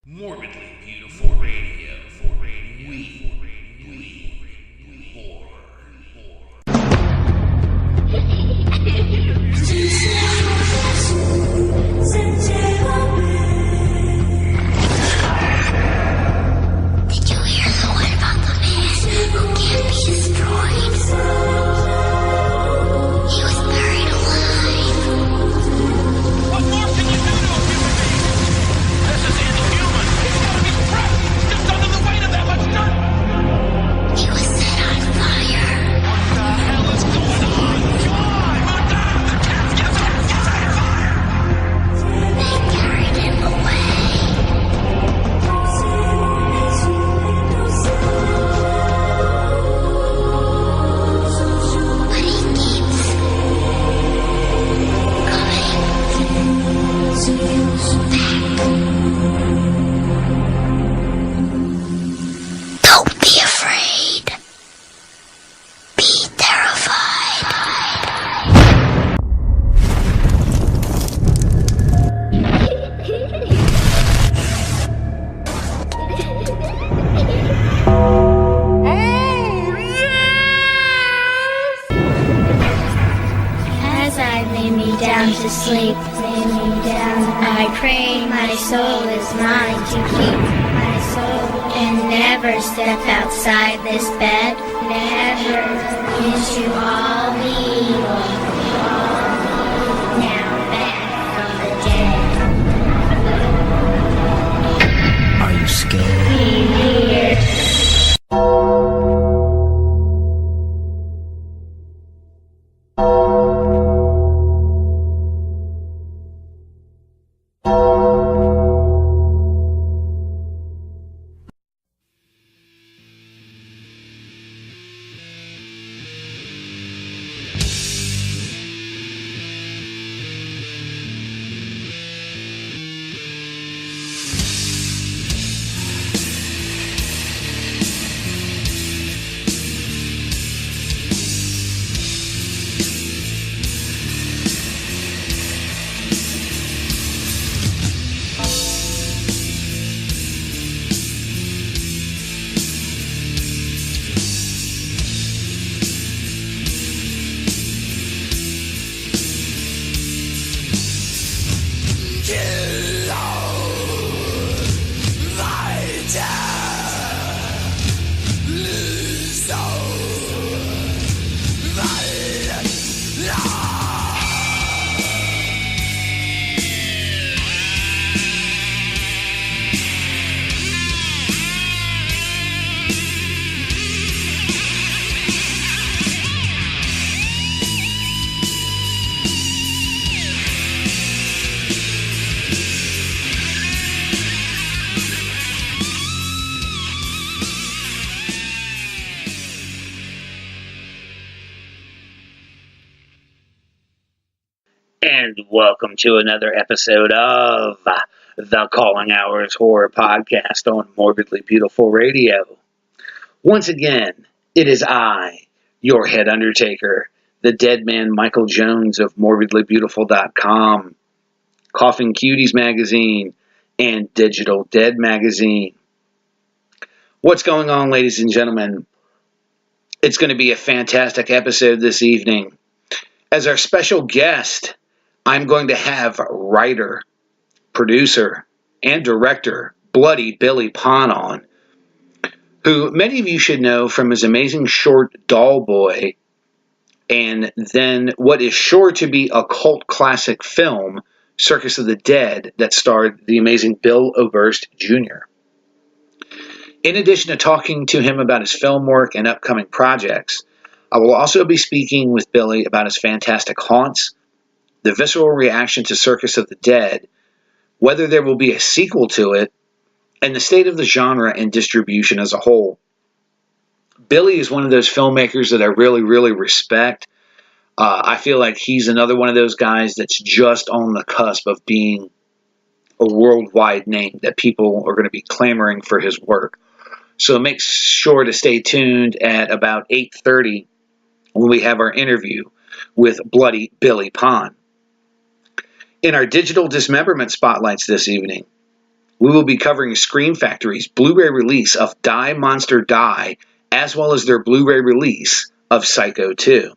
Morbidly beautiful radio. We horror. Did you hear the one about the man who can't be destroyed? He was buried alive. What more can you do to a human being? This is inhuman. He's got to be crushed just under the weight of that much dirt. He was set on fire. What the hell is going on? Come on! Move down! The cat's on fire! They carried him away. But he keeps coming back. Don't be afraid. Be terrified. As I lay me down to sleep, I pray my soul is mine to keep. My soul and never step outside this bed, never into all the evil. Now back from the dead. Are you scared? Be here. And welcome to another episode of the Calling Hours Horror Podcast on Morbidly Beautiful Radio. Once again, it is I, your head undertaker, the dead man Michael Jones of MorbidlyBeautiful.com, Coughing Cuties Magazine, and Digital Dead Magazine. What's going on, ladies and gentlemen? It's going to be a fantastic episode this evening. As our special guest, I'm going to have writer, producer, and director Bloody Billy Pon on, who many of you should know from his amazing short Doll Boy, and then what is sure to be a cult classic film, Circus of the Dead, that starred the amazing Bill Oberst Jr. In addition to talking to him about his film work and upcoming projects, I will also be speaking with Billy about his fantastic haunts, the visceral reaction to Circus of the Dead, whether there will be a sequel to it, and the state of the genre and distribution as a whole. Billy is one of those filmmakers that I really, really respect. I feel like he's another one of those guys that's just on the cusp of being a worldwide name, that people are going to be clamoring for his work. So make sure to stay tuned at about 8:30 when we have our interview with Bloody Billy Pon. In our Digital Dismemberment Spotlights this evening, we will be covering Scream Factory's Blu-ray release of Die Monster Die, as well as their Blu-ray release of Psycho 2.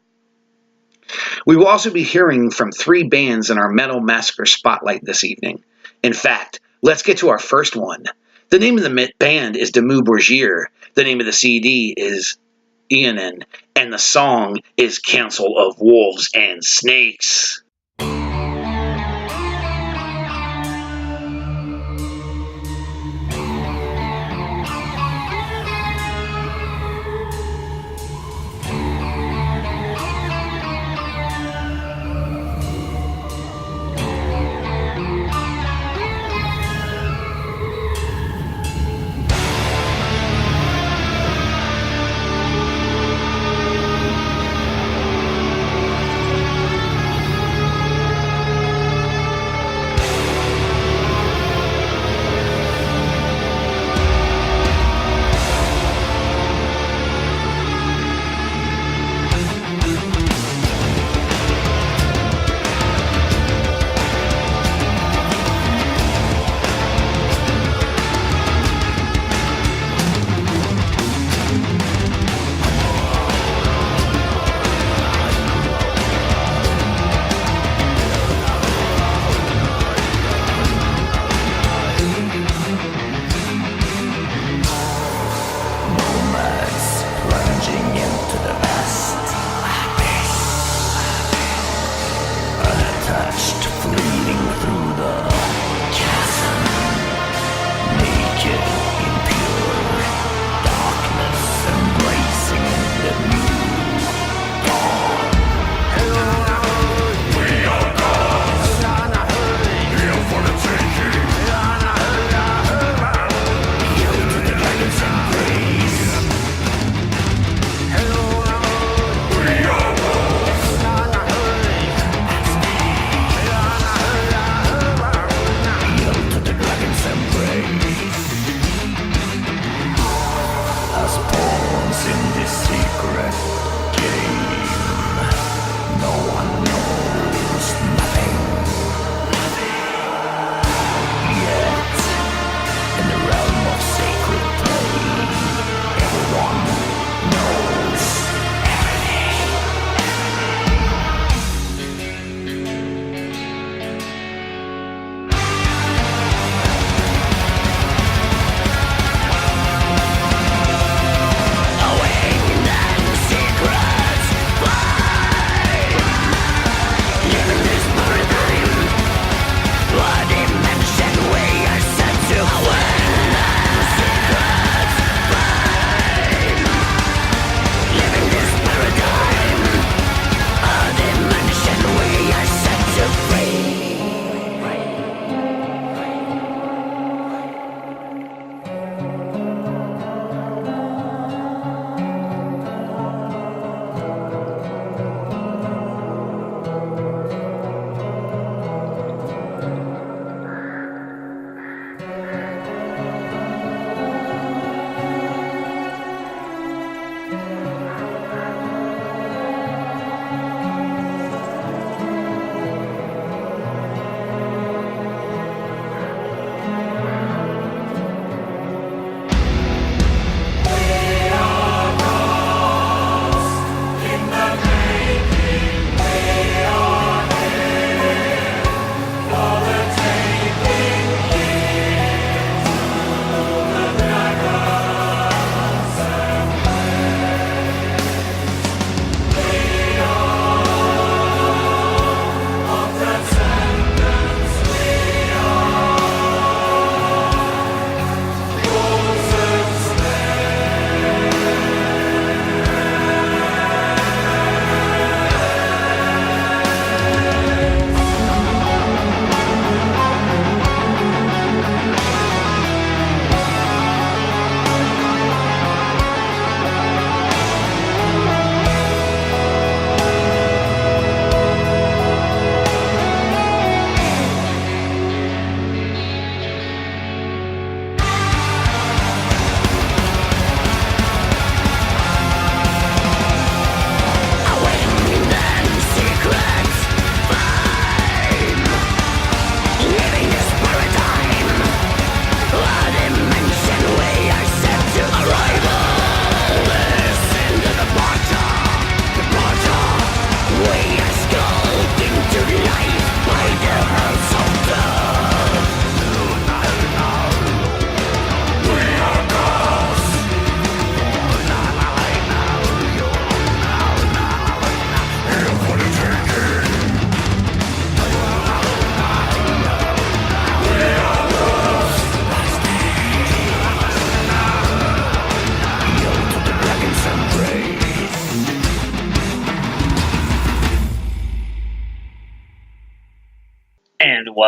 We will also be hearing from 3 bands in our Metal Massacre Spotlight this evening. In fact, let's get to our first one. The name of the band is Dimmu Borgir. The name of the CD is Eonin, and the song is Council of Wolves and Snakes.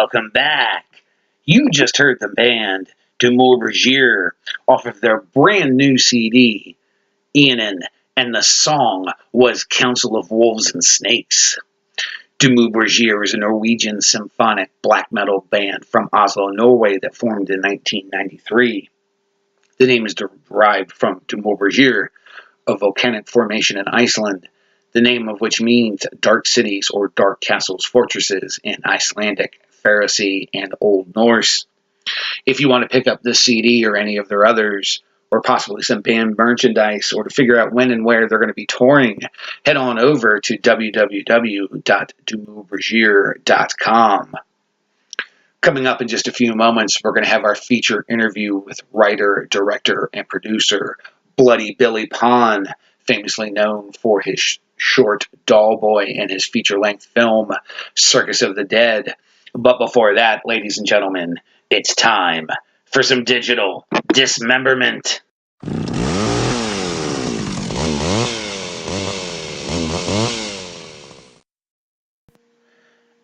welcome back. You just heard the band Dimmu Borgir off of their brand new CD, Enon, and the song was Council of Wolves and Snakes. Dimmu Borgir is a Norwegian symphonic black metal band from Oslo, Norway that formed in 1993. The name is derived from Dimmu Borgir, a volcanic formation in Iceland, the name of which means dark cities or dark castles, fortresses in Icelandic, Pharisee, and Old Norse. If you want to pick up this CD or any of their others, or possibly some band merchandise, or to figure out when and where they're going to be touring, head on over to www.dimmuborgir.com. Coming up in just a few moments, we're going to have our feature interview with writer, director, and producer Bloody Billy Pond, famously known for his short Doll Boy and his feature-length film Circus of the Dead. But before that, ladies and gentlemen, it's time for some digital dismemberment.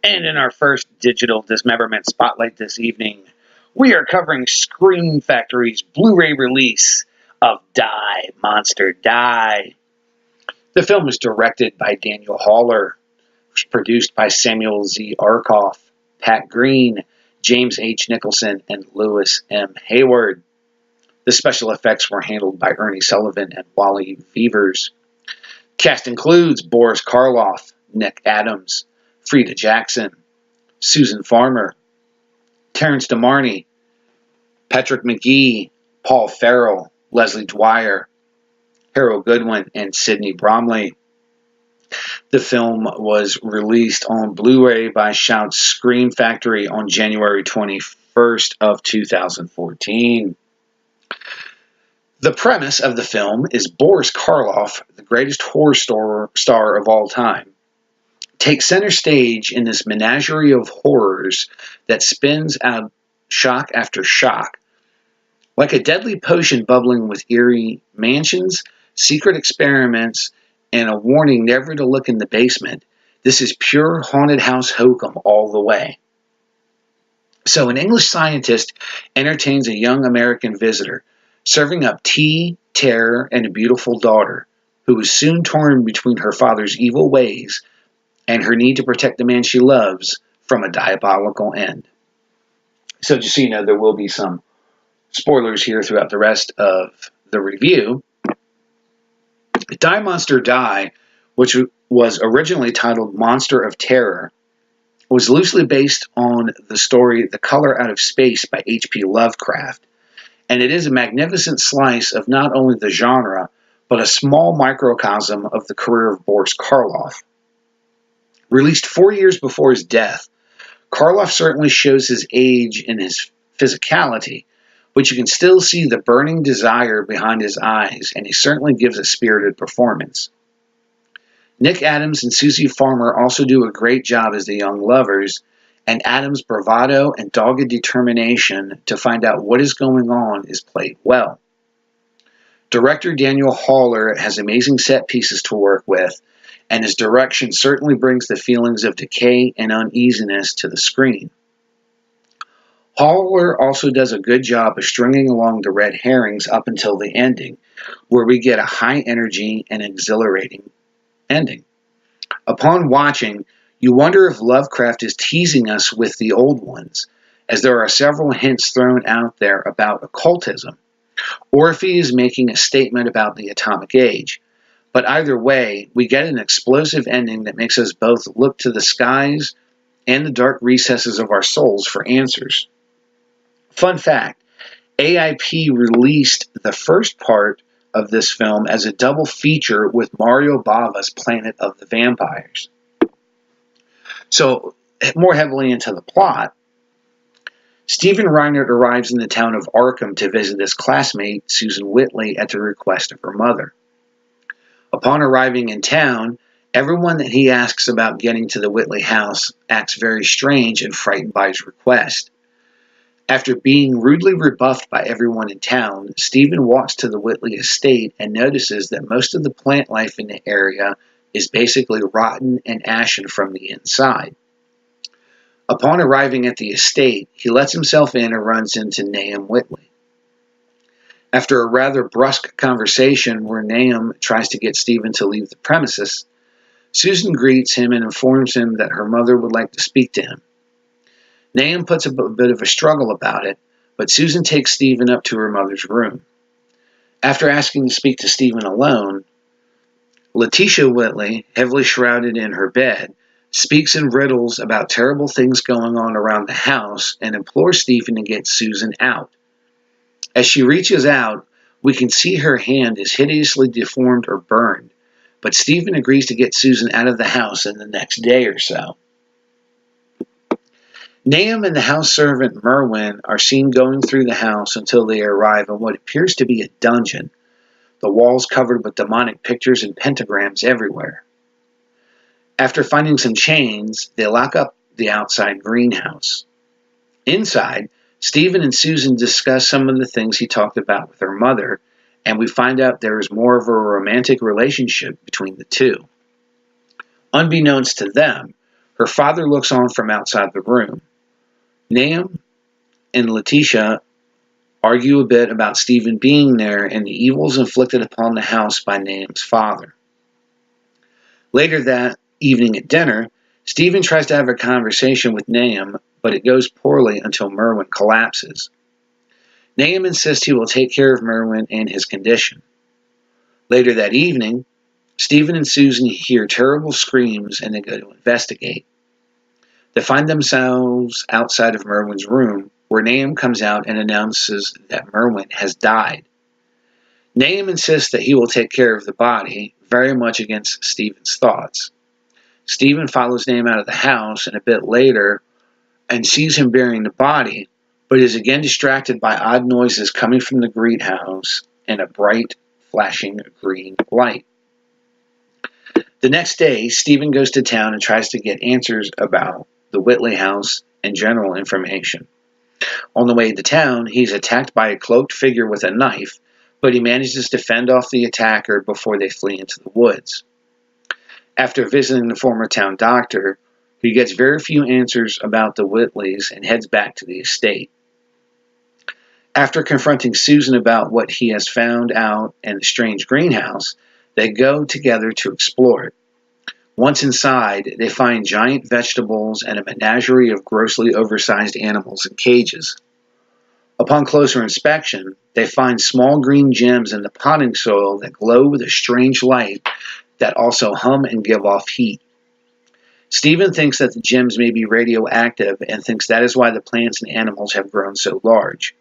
And in our first digital dismemberment spotlight this evening, we are covering Scream Factory's Blu-ray release of Die, Monster, Die. The film is directed by Daniel Haller, produced by Samuel Z. Arkoff, Pat Green, James H. Nicholson, and Lewis M. Hayward. The special effects were handled by Ernie Sullivan and Wally Fevers. Cast includes Boris Karloff, Nick Adams, Frida Jackson, Susan Farmer, Terrence DeMarney, Patrick McGee, Paul Farrell, Leslie Dwyer, Harold Goodwin, and Sidney Bromley. The film was released on Blu-ray by Shout's Scream Factory on January 21st of 2014. The premise of the film is Boris Karloff, the greatest horror star of all time, takes center stage in this menagerie of horrors that spins out shock after shock. Like a deadly potion bubbling with eerie mansions, secret experiments, and a warning never to look in the basement, this is pure haunted house hokum all the way. So an English scientist entertains a young American visitor, serving up tea, terror, and a beautiful daughter, who is soon torn between her father's evil ways and her need to protect the man she loves from a diabolical end. So just so you know, there will be some spoilers here throughout the rest of the review. Die, Monster, Die, which was originally titled Monster of Terror, was loosely based on the story The Color Out of Space by H.P. Lovecraft, and it is a magnificent slice of not only the genre, but a small microcosm of the career of Boris Karloff. Released 4 years before his death, Karloff certainly shows his age in his physicality, but you can still see the burning desire behind his eyes, and he certainly gives a spirited performance. Nick Adams and Susie Farmer also do a great job as the young lovers, and Adams' bravado and dogged determination to find out what is going on is played well. Director Daniel Haller has amazing set pieces to work with, and his direction certainly brings the feelings of decay and uneasiness to the screen. Haller also does a good job of stringing along the red herrings up until the ending, where we get a high energy and exhilarating ending. Upon watching, you wonder if Lovecraft is teasing us with the old ones, as there are several hints thrown out there about occultism, or if he is making a statement about the atomic age. But either way, we get an explosive ending that makes us both look to the skies and the dark recesses of our souls for answers. Fun fact, AIP released the first part of this film as a double feature with Mario Bava's Planet of the Vampires. So, more heavily into the plot, Stephen Reinert arrives in the town of Arkham to visit his classmate, Susan Whitley, at the request of her mother. Upon arriving in town, everyone that he asks about getting to the Whitley house acts very strange and frightened by his request. After being rudely rebuffed by everyone in town, Stephen walks to the Whitley estate and notices that most of the plant life in the area is basically rotten and ashen from the inside. Upon arriving at the estate, he lets himself in and runs into Nahum Whitley. After a rather brusque conversation where Nahum tries to get Stephen to leave the premises, Susan greets him and informs him that her mother would like to speak to him. Nahum puts up a bit of a struggle about it, but Susan takes Stephen up to her mother's room. After asking to speak to Stephen alone, Letitia Whitley, heavily shrouded in her bed, speaks in riddles about terrible things going on around the house and implores Stephen to get Susan out. As she reaches out, we can see her hand is hideously deformed or burned, but Stephen agrees to get Susan out of the house in the next day or so. Nahum and the house servant Merwin are seen going through the house until they arrive in what appears to be a dungeon, the walls covered with demonic pictures and pentagrams everywhere. After finding some chains, they lock up the outside greenhouse. Inside, Stephen and Susan discuss some of the things he talked about with her mother, and we find out there is more of a romantic relationship between the two. Unbeknownst to them, her father looks on from outside the room. Nahum and Letitia argue a bit about Stephen being there and the evils inflicted upon the house by Nahum's father. Later that evening at dinner, Stephen tries to have a conversation with Nahum, but it goes poorly until Merwin collapses. Nahum insists he will take care of Merwin and his condition. Later that evening, Stephen and Susan hear terrible screams and they go to investigate. They find themselves outside of Merwin's room, where Nahum comes out and announces that Merwin has died. Nahum insists that he will take care of the body, very much against Stephen's thoughts. Stephen follows Nahum out of the house and a bit later and sees him burying the body, but is again distracted by odd noises coming from the greenhouse and a bright, flashing green light. The next day, Stephen goes to town and tries to get answers about the Whitley house and general information. On the way to town, he's attacked by a cloaked figure with a knife, but he manages to fend off the attacker before they flee into the woods. After visiting the former town doctor, he gets very few answers about the Whitleys and heads back to the estate. After confronting Susan about what he has found out in the strange greenhouse, they go together to explore it. Once inside, they find giant vegetables and a menagerie of grossly oversized animals in cages. Upon closer inspection, they find small green gems in the potting soil that glow with a strange light that also hum and give off heat. Stephen thinks that the gems may be radioactive and thinks that is why the plants and animals have grown so large.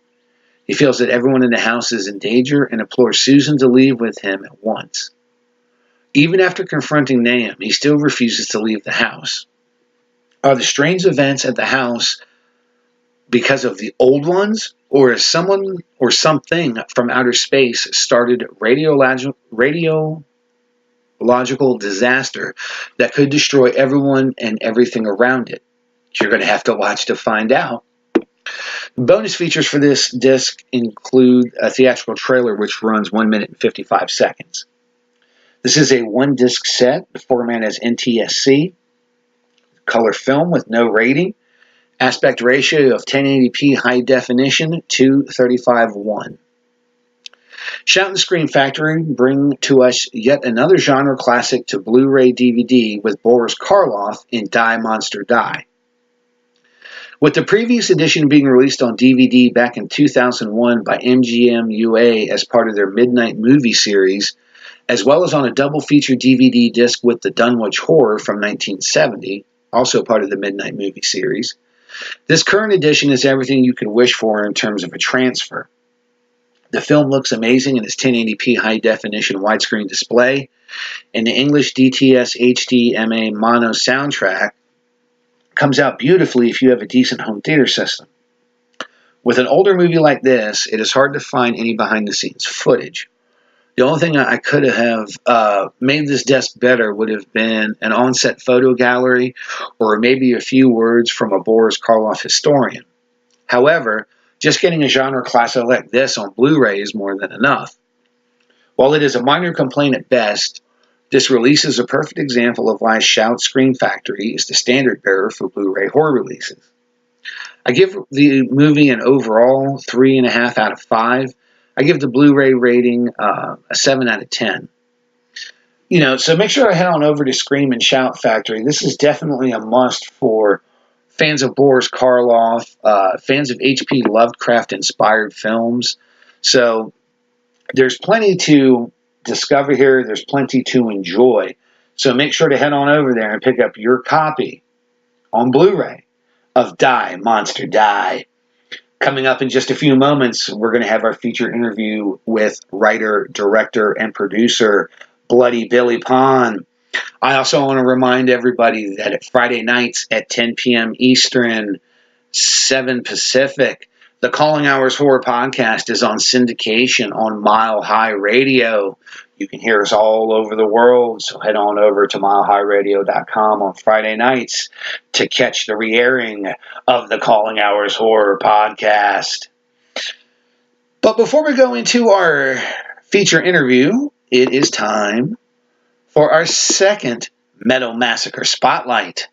He feels that everyone in the house is in danger and implores Susan to leave with him at once. Even after confronting Nahum, he still refuses to leave the house. Are the strange events at the house because of the old ones, or is someone or something from outer space started radiological disaster that could destroy everyone and everything around it? You're going to have to watch to find out. Bonus features for this disc include a theatrical trailer which runs 1 minute and 55 seconds. This is a one-disc set. The format is NTSC. Color film with no rating. Aspect ratio of 1080p high definition to 35:1. Shout and Scream Factory bring to us yet another genre classic to Blu-ray DVD with Boris Karloff in Die Monster Die. With the previous edition being released on DVD back in 2001 by MGM UA as part of their Midnight Movie series, as well as on a double feature DVD disc with the Dunwich Horror from 1970, also part of the Midnight Movie series, this current edition is everything you could wish for in terms of a transfer. The film looks amazing in its 1080p high-definition widescreen display, and the English DTS HDMA mono soundtrack comes out beautifully if you have a decent home theater system. With an older movie like this, it is hard to find any behind-the-scenes footage. The only thing I could have made this disc better would have been an on-set photo gallery or maybe a few words from a Boris Karloff historian. However, just getting a genre classic like this on Blu-ray is more than enough. While it is a minor complaint at best, This release is a perfect example of why Shout Scream Factory is the standard bearer for Blu-ray horror releases. I give the movie an overall 3.5 out of 5. I give the Blu-ray rating a 7 out of 10. So make sure to head on over to Scream and Shout Factory. This is definitely a must for fans of Boris Karloff, fans of H.P. Lovecraft-inspired films. So there's plenty to discover here. There's plenty to enjoy. So make sure to head on over there and pick up your copy on Blu-ray of Die, Monster, Die. Coming up in just a few moments, we're going to have our feature interview with writer, director, and producer Bloody Billy Pond. I also want to remind everybody that at Friday nights at 10 p.m. Eastern, 7 Pacific, the Calling Hours Horror Podcast is on syndication on Mile High Radio. You can hear us all over the world, so head on over to milehighradio.com on Friday nights to catch the re-airing of the Calling Hours Horror Podcast. But before we go into our feature interview, it is time for our second Metal Massacre Spotlight.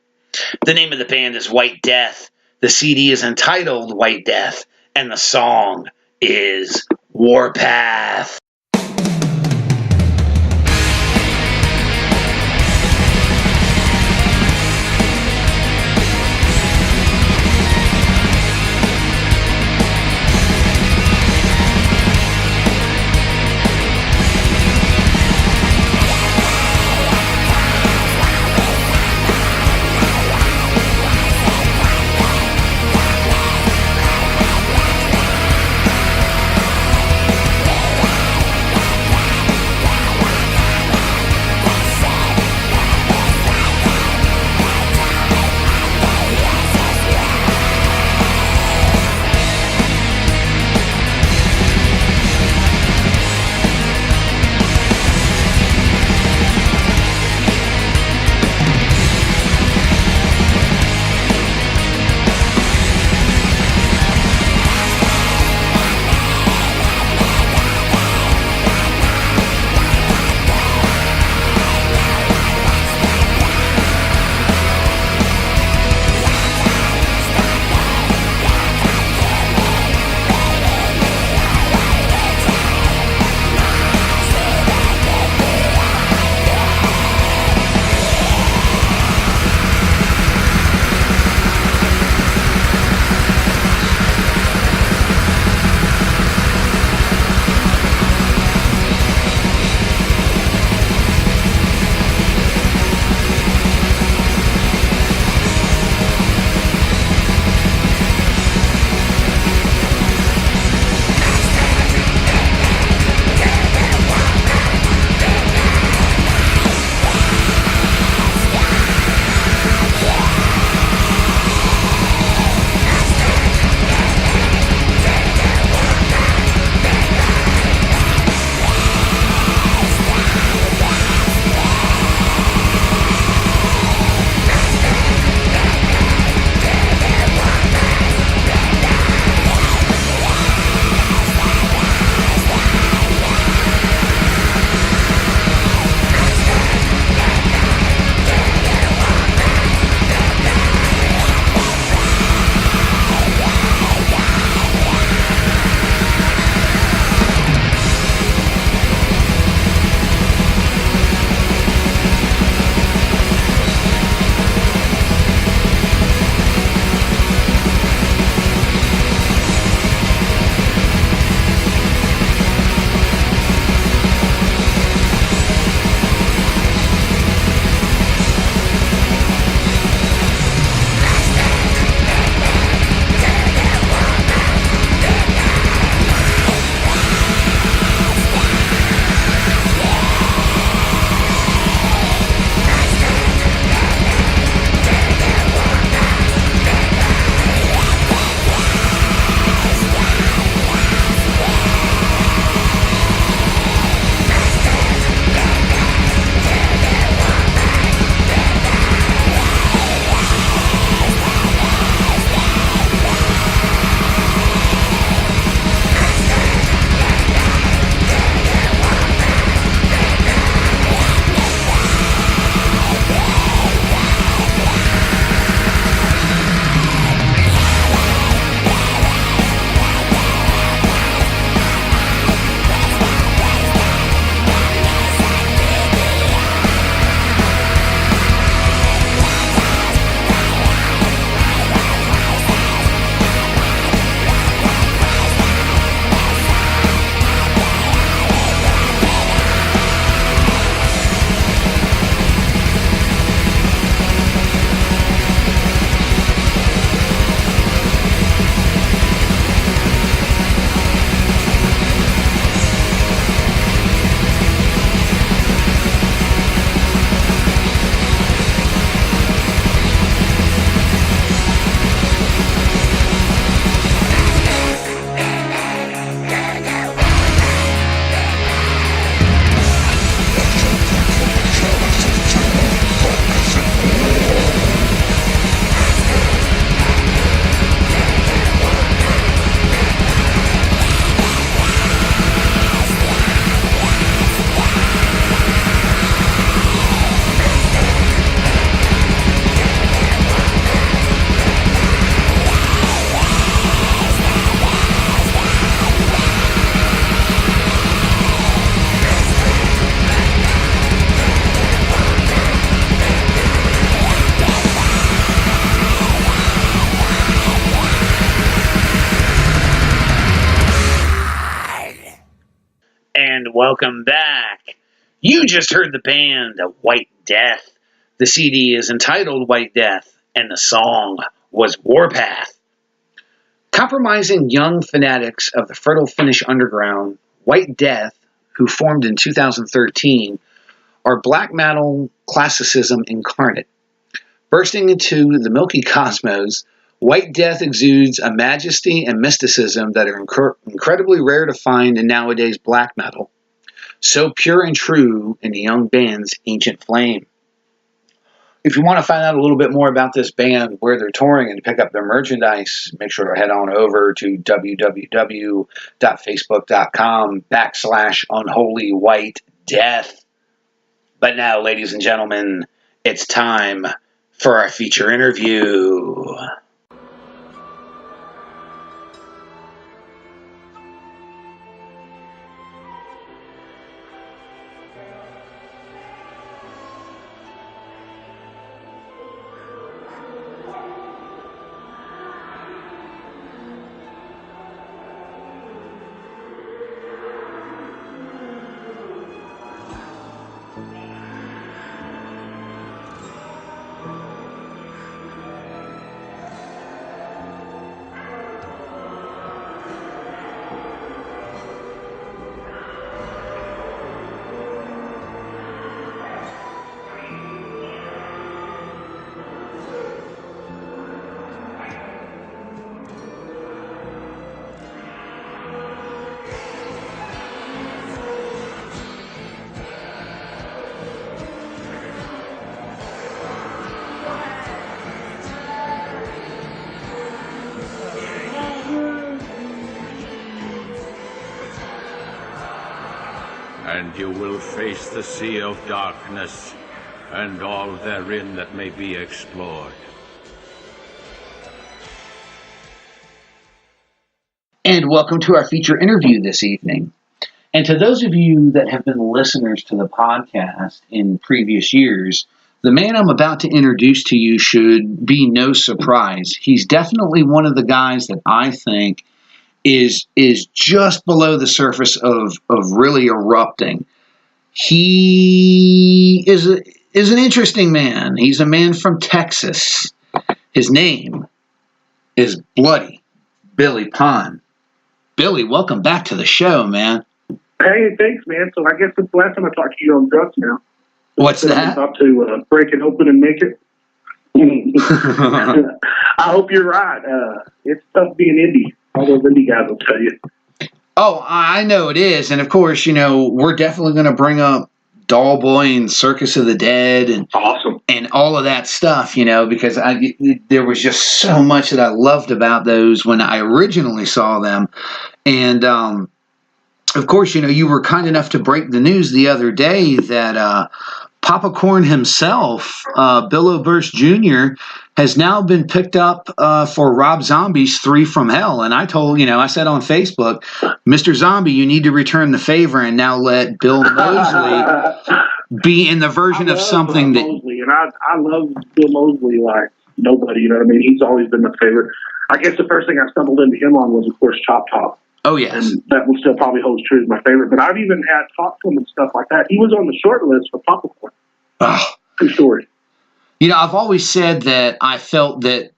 The name of the band is White Death. The CD is entitled White Death, and the song is Warpath. And welcome back. You just heard the band White Death. The CD is entitled White Death, and the song was Warpath. Compromising young fanatics of the Fertile Finnish underground, White Death, who formed in 2013, are black metal classicism incarnate. Bursting into the milky cosmos, White Death exudes a majesty and mysticism that are incredibly rare to find in nowadays black metal, so pure and true in the young band's ancient flame. If you want to find out a little bit more about this band, where they're touring, and to pick up their merchandise, make sure to head on over to www.facebook.com/unholywhitedeath. But now, ladies and gentlemen, it's time for our feature interview. And you will face the sea of darkness, and all therein that may be explored. And welcome to our feature interview this evening. And to those of you that have been listeners to the podcast in previous years, the man I'm about to introduce to you should be no surprise. He's definitely one of the guys that I think is just below the surface of really erupting. He is an interesting man. He's a man from Texas. His name is Bloody Billy Pond. Billy, welcome back to the show, man. Hey, thanks, man. So I guess it's the last time I talked to you on drugs now. What's that? I'm about to break it open and make it. I hope you're right. It's tough being indie. All those indie guys will tell you. Oh, I know it is. And of course, we're definitely going to bring up Doll Boy and Circus of the Dead and Awesome. And all of that stuff, because there was just so much that I loved about those when I originally saw them. And, of course, you were kind enough to break the news the other day that Papa Corn himself, Bill Oberst Jr., has now been picked up for Rob Zombie's 3 from Hell. And I told, I said on Facebook, Mr. Zombie, you need to return the favor and now let Bill Moseley be in the version of something Bill Moseley, and I love Bill Moseley like nobody, you know what I mean? He's always been my favorite. I guess the first thing I stumbled into him on was, of course, Chop Top. Oh, yes. And that one still probably holds true as my favorite. But I've even had talked to him and stuff like that. He was on the short list for Papa Corn. Oh. True story. I've always said that I felt that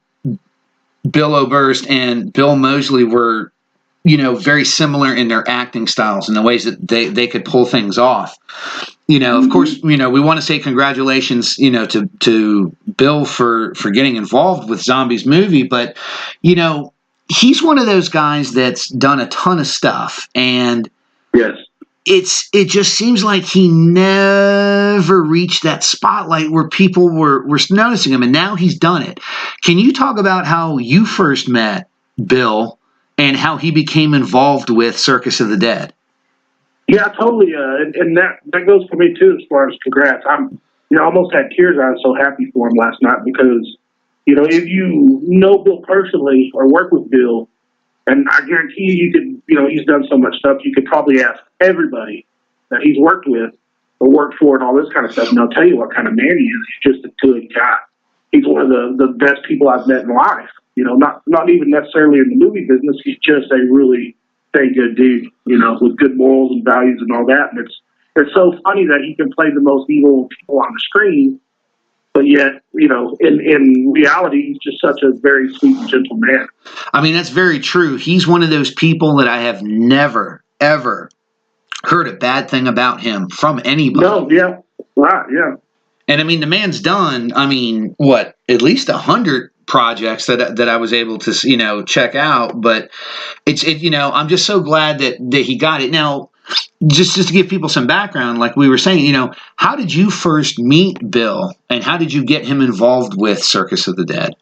Bill Oberst and Bill Moseley were, very similar in their acting styles and the ways that they could pull things off. Of course, we want to say congratulations, to Bill for getting involved with Zombie's movie, but, he's one of those guys that's done a ton of stuff, and yes. It just seems like he never reached that spotlight where people were noticing him, and now he's done it. Can you talk about how you first met Bill and how he became involved with Circus of the Dead? Yeah, totally. And that goes for me too, as far as congrats. I'm, almost had tears. I was so happy for him last night because, if you know Bill personally or work with Bill, and I guarantee you could, he's done so much stuff, you could probably ask everybody that he's worked with or worked for and all this kind of stuff, and they'll tell you what kind of man he is. He's just a good guy. He's one of the best people I've met in life. Not even necessarily in the movie business. He's just a really stay good dude, with good morals and values and all that. And it's so funny that he can play the most evil people on the screen, but yet, in reality, he's just such a very sweet and gentle man. I mean, that's very true. He's one of those people that I have never, ever heard a bad thing about him from anybody. No, yeah, right, yeah. And I mean, the man's done, at least 100 projects that I was able to, check out. But I'm just so glad that he got it. Now, just to give people some background, like we were saying, how did you first meet Bill, and how did you get him involved with Circus of the Dead?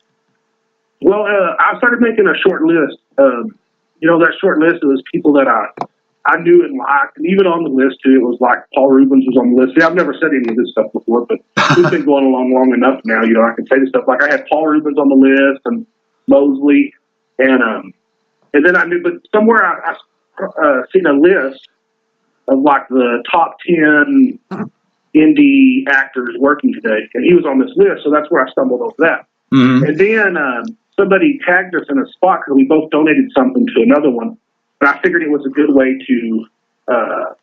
Well, I started making a short list. That short list, it was people that I knew and liked, and even on the list too, it was like Paul Rubens was on the list. See, I've never said any of this stuff before, but we've been going along long enough now. I can say this stuff. Like I had Paul Rubens on the list, and Mosley, and then I knew, but somewhere I seen a list of like the top 10 indie actors working today, and he was on this list, so that's where I stumbled over that. Mm-hmm. And then somebody tagged us in a spot because we both donated something to another one. And I figured it was a good way to, I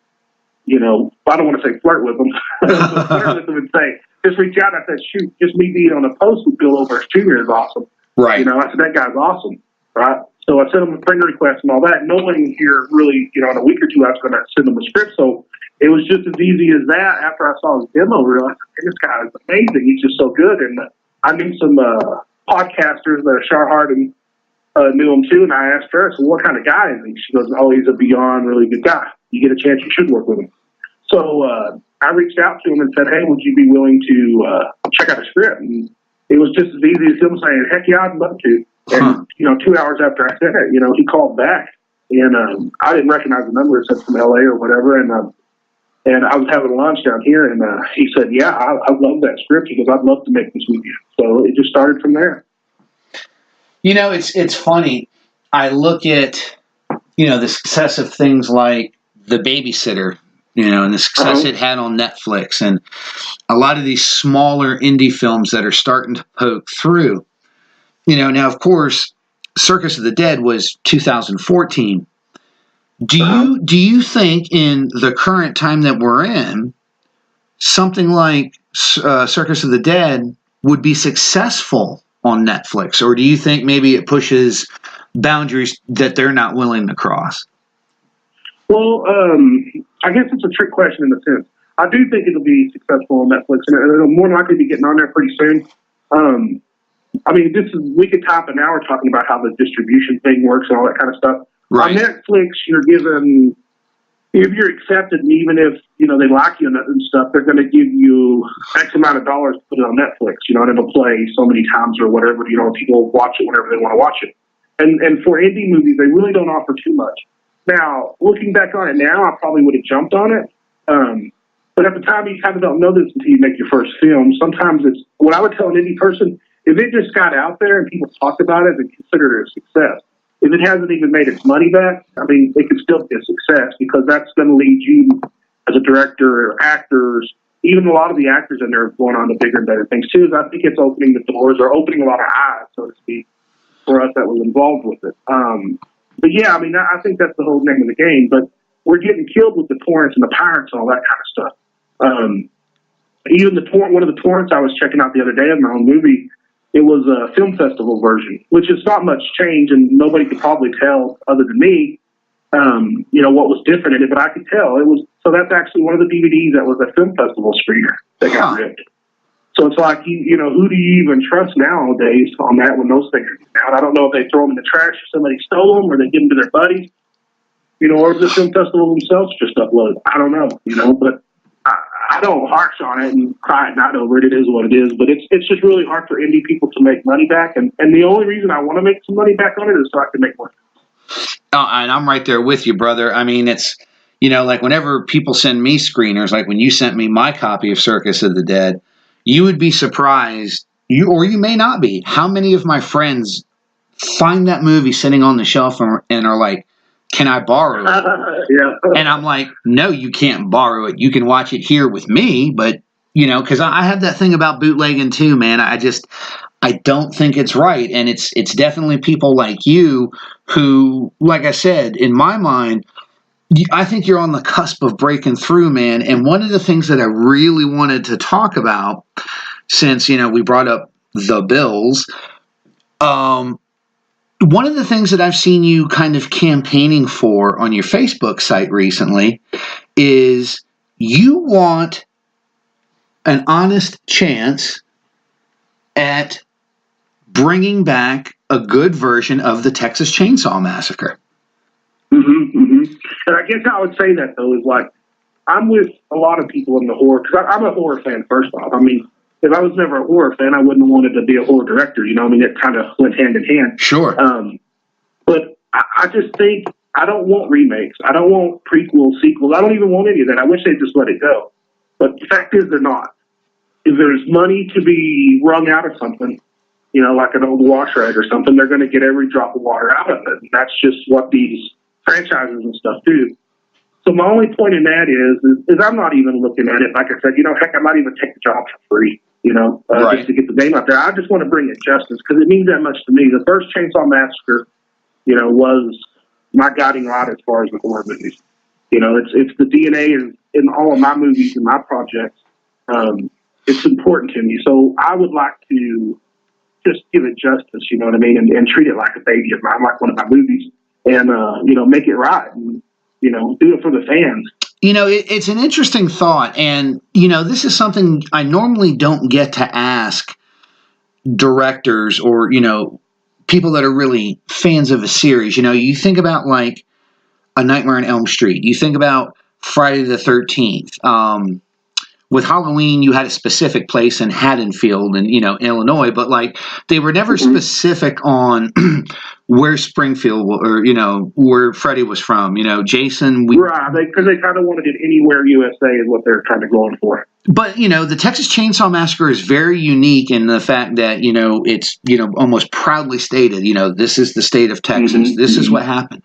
don't want to say flirt with them, but flirt with them and say, just reach out. I said, shoot, just me being on a post with Bill Oberst Jr. is awesome. Right. I said, that guy's awesome. Right. So I sent him a friend request and all that. Knowing here really, in a week or two, I was going to send him a script. So it was just as easy as that. After I saw his demo, I realized, this guy is amazing. He's just so good. And I knew some podcasters that are Sharhart and knew him too, and I asked her, so what kind of guy is he? She goes, he's a beyond really good guy. You get a chance, you should work with him. So I reached out to him and said, hey, would you be willing to check out a script? And it was just as easy as him saying, heck yeah, I'd love to. And, 2 hours after I said it, he called back, and I didn't recognize the number. It said from LA or whatever, and I was having lunch down here, and he said, yeah, I love that script. He goes, I'd love to make this with you. So it just started from there. It's funny. I look at, the success of things like The Babysitter, and the success it had on Netflix, and a lot of these smaller indie films that are starting to poke through. Now, of course, Circus of the Dead was 2014. Do you think in the current time that we're in, something like Circus of the Dead would be successful on Netflix, or do you think maybe it pushes boundaries that they're not willing to cross? Well, I guess it's a trick question in a sense. I do think it'll be successful on Netflix, and it'll more likely be getting on there pretty soon. We could top an hour talking about how the distribution thing works and all that kind of stuff. Right. On Netflix, you're given, if you're accepted, and even if, they like you and stuff, they're going to give you X amount of dollars to put it on Netflix, and it'll play so many times or whatever, people watch it whenever they want to watch it. And for indie movies, they really don't offer too much. Now, looking back on it now, I probably would have jumped on it. But at the time, you kind of don't know this until you make your first film. Sometimes it's, what I would tell an indie person, if it just got out there and people talked about it, then consider it a success. If it hasn't even made its money back, it can still be a success, because that's going to lead you as a director or actors, even a lot of the actors in there going on to bigger and better things too. I think it's opening the doors, or opening a lot of eyes, so to speak, for us that was involved with it. But yeah, I think that's the whole name of the game. But we're getting killed with the torrents and the pirates and all that kind of stuff. Even one of the torrents I was checking out the other day of my own movie, it was a film festival version, which is not much change, and nobody could probably tell other than me, what was different in it. But I could tell it was. So that's actually one of the DVDs that was a film festival screener that got ripped. So it's like, who do you even trust nowadays on that when those things are getting out? I don't know if they throw them in the trash or somebody stole them, or they give them to their buddies, or the film festival themselves just upload. I don't know, but I don't harsh on it and cry at night over it. It is what it is. But it's just really hard for indie people to make money back. And the only reason I want to make some money back on it is so I can make more. And I'm right there with you, brother. It's, like whenever people send me screeners, like when you sent me my copy of Circus of the Dead, you would be surprised, or you may not be, how many of my friends find that movie sitting on the shelf and are like, can I borrow it? Yeah. And I'm like, no, you can't borrow it. You can watch it here with me, but, because I have that thing about bootlegging too, man. I don't think it's right. And it's definitely people like you who, like I said, in my mind, I think you're on the cusp of breaking through, man. And one of the things that I really wanted to talk about, since, we brought up the Bills, one of the things that I've seen you kind of campaigning for on your Facebook site recently is you want an honest chance at bringing back a good version of the Texas Chainsaw Massacre. And I guess I would say that, though, is like, I'm with a lot of people in the horror, because I'm a horror fan, first off. I mean, if I was never a horror fan, I wouldn't have wanted to be a horror director, I mean, it kind of went hand in hand. Sure. But I just think, I don't want remakes. I don't want prequels, sequels. I don't even want any of that. I wish they'd just let it go. But the fact is, they're not. If there's money to be wrung out of something, like an old wash rag or something, they're going to get every drop of water out of it. And that's just what these franchises and stuff do. So my only point in that is I'm not even looking at it. Like I said, heck, I might even take the job for free, right. just to get the name out there. I just want to bring it justice because it means that much to me. The first Chainsaw Massacre, was my guiding rod as far as the horror movies. It's the DNA in all of my movies and my projects. It's important to me. So I would like to just give it justice, you know what I mean, and treat it like a baby of mine, like one of my movies, and, make it right, and, do it for the fans. It's an interesting thought, and, this is something I normally don't get to ask directors or, people that are really fans of a series. You think about, like, A Nightmare on Elm Street. You think about Friday the 13th. With Halloween, you had a specific place in Haddonfield and, Illinois, but like they were never specific on where Springfield or, where Freddy was from, Jason. Right, because they kind of wanted it anywhere USA is what they're kind of going for. But, the Texas Chainsaw Massacre is very unique in the fact that, it's, almost proudly stated, this is the state of Texas. This is what happened.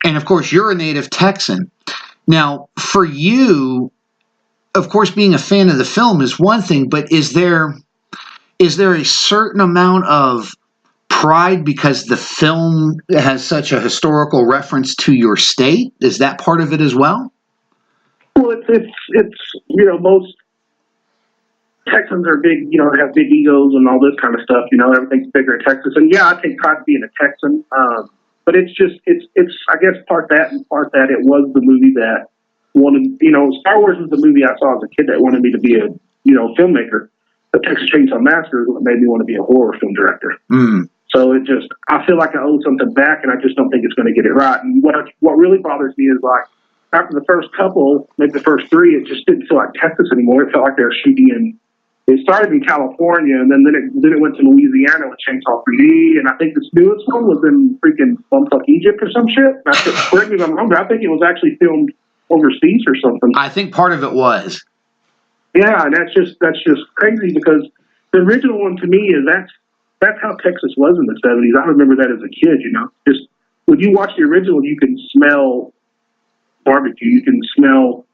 And of course, you're a native Texan. Now, for you, of course, being a fan of the film is one thing, but is there a certain amount of pride because the film has such a historical reference to your state? Is that part of it as well? Well, it's most Texans are big, have big egos and all this kind of stuff. Everything's bigger in Texas, and yeah, I take pride in being a Texan. But it's I guess part that and part that it was the movie that wanted, Star Wars was the movie I saw as a kid that wanted me to be a, filmmaker. The Texas Chainsaw Massacre is what made me want to be a horror film director. So I feel like I owe something back, and I just don't think it's going to get it right. And what really bothers me is, like, after the first couple, maybe the first three, it just didn't feel like Texas anymore. It felt like they were shooting it started in California, and then it went to Louisiana with Chainsaw 3D, and I think this newest one was in freaking bumfuck Egypt or some shit. Correct me if I'm wrong, but I think it was actually filmed overseas or something. I think part of it was. Yeah, and that's just crazy because the original one to me is that's how Texas was in the 70s. I remember that as a kid, Just when you watch the original, you can smell barbecue. You can smell,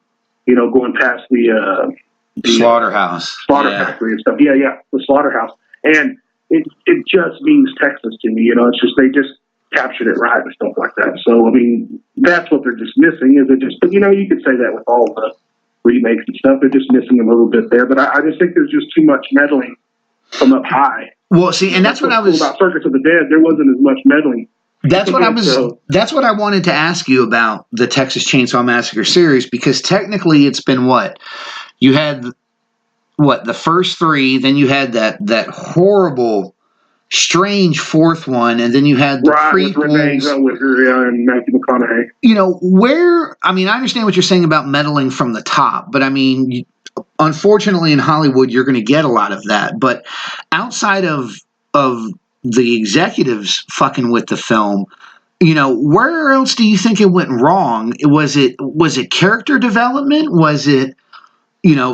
going past the slaughterhouse, factory and stuff. Yeah, the slaughterhouse, and it just means Texas to me. It's just they just captured it right and stuff like that. So I mean, that's what they're just missing. Is it just? But you could say that with all the remakes and stuff. They're just missing a little bit there. But I just think there's just too much meddling from up high. Well, see, and that's what I was about Circus of the Dead. There wasn't as much meddling. That's what I wanted to ask you about the Texas Chainsaw Massacre series, because technically it's been what? You had the first three, then you had that horrible, strange fourth one, and then you had the prequels. With her, and Matthew McConaughey. I understand what you're saying about meddling from the top, but I mean, unfortunately in Hollywood, you're going to get a lot of that. But outside of the executives fucking with the film, where else do you think it went wrong? Was it character development? Was it,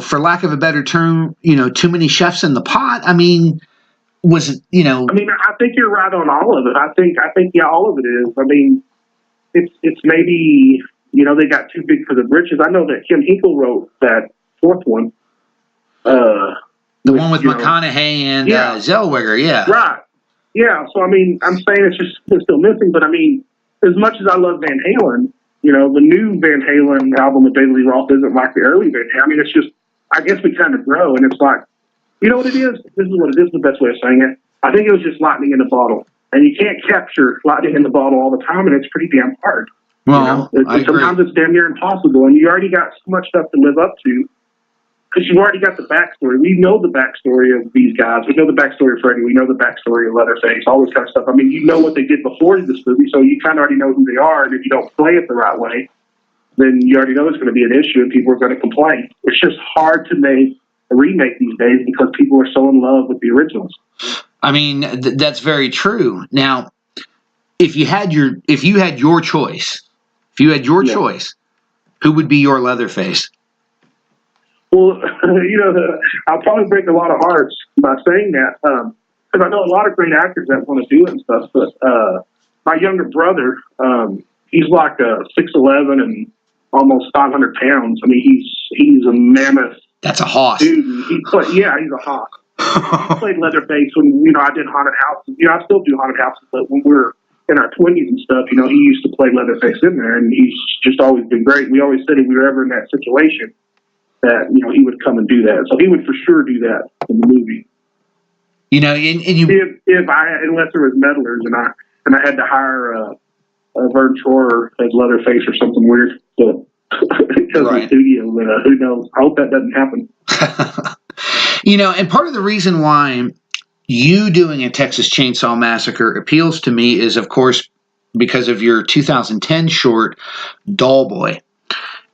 for lack of a better term, too many chefs in the pot? I mean, was it, I mean, I think you're right on all of it. I think yeah, all of it is. I mean, it's maybe, they got too big for the britches. I know that Kim Hinkle wrote that fourth one. The one with you know, McConaughey and yeah. Zellweger, yeah. Right. Yeah, so I mean, I'm saying it's still missing, but I mean, as much as I love Van Halen, you know, the new Van Halen album with David Lee Roth isn't like the early Van Halen. I mean, it's just, I guess we kind of grow, and it's like, you know what it is? This is what it is, the best way of saying it. I think it was just lightning in the bottle. And you can't capture lightning in the bottle all the time, and it's pretty damn hard. Well, you know? Sometimes it's damn near impossible, and you already got so much stuff to live up to because you've already got the backstory. We know the backstory of these guys. We know the backstory of Freddie. We know the backstory of Leatherface, all this kind of stuff. I mean, you know what they did before this movie, so you kind of already know who they are, and if you don't play it the right way, then you already know it's going to be an issue, and people are going to complain. It's just hard to make a remake these days because people are so in love with the originals. I mean, that's very true. Now, if you had your choice, choice, who would be your Leatherface? Well, you know, I'll probably break a lot of hearts by saying that, because I know a lot of great actors that want to do it and stuff. But my younger brother, he's like 6'11" and almost 500 pounds. I mean, he's a mammoth. That's a hoss. Dude, he's a hoss. He played Leatherface when, you know, I did haunted houses. You know, I still do haunted houses, but when we're in our 20s and stuff, you know, he used to play Leatherface in there, and he's just always been great. We always said if we were ever in that situation that, you know, he would come and do that. So he would for sure do that in the movie. You know, and you unless there was meddlers and I had to hire Vern Troyer as Leatherface or something weird, but because of the studio, who knows? I hope that doesn't happen. You know, and part of the reason why you doing a Texas Chainsaw Massacre appeals to me is, of course, because of your 2010 short, Doll Boy.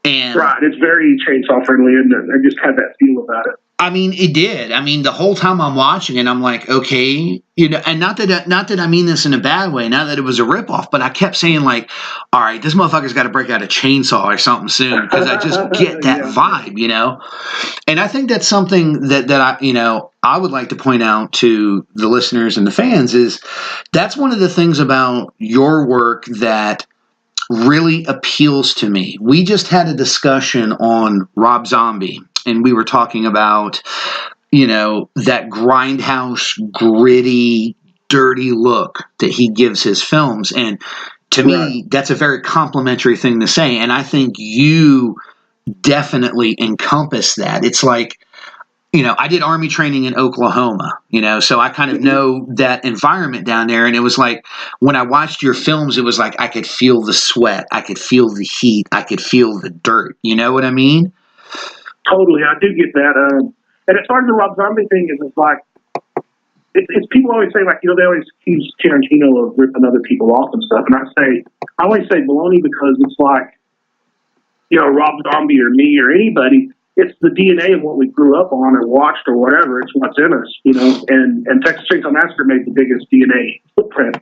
And right, it's very chainsaw friendly, isn't it? I just had that feel about it. I mean, it did. I mean, the whole time I'm watching it, I'm like, okay, you know, and not that I mean this in a bad way, not that it was a ripoff, but I kept saying like, all right, this motherfucker's got to break out a chainsaw or something soon because I just get that vibe, you know. And I think that's something that I, you know, I would like to point out to the listeners and the fans is that's one of the things about your work that really appeals to me. We just had a discussion on Rob Zombie, and we were talking about, you know, that grindhouse, gritty, dirty look that he gives his films. And to me, that's a very complimentary thing to say. And I think you definitely encompass that. It's like, you know, I did Army training in Oklahoma, you know, so I kind of know that environment down there. And it was like, when I watched your films, it was like I could feel the sweat. I could feel the heat. I could feel the dirt. You know what I mean? Totally. I do get that. And as far as the Rob Zombie thing is, it's like, it's people always say, like, you know, they always accuse Tarantino of ripping other people off and stuff. And I always say baloney because it's like, you know, Rob Zombie or me or anybody, it's the DNA of what we grew up on or watched or whatever. It's what's in us, you know. And Texas Chainsaw Massacre made the biggest DNA footprint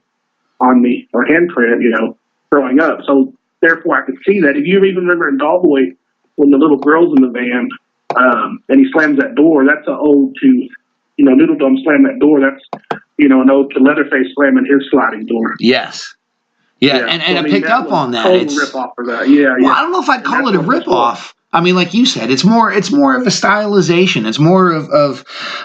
on me, or handprint, you know, growing up. So therefore, I could see that. If you even remember in Dollboy, when the little girl's in the van and he slams that door, that's an ode to, you know, Noodle Dome slammed that door. That's, you know, an ode to Leatherface slamming his sliding door. Yes. Yeah, and so, I picked up on that. It's a rip-off for that. Yeah. Well, I don't know if I'd call it a rip-off. I mean, like you said, it's more of a stylization. It's more of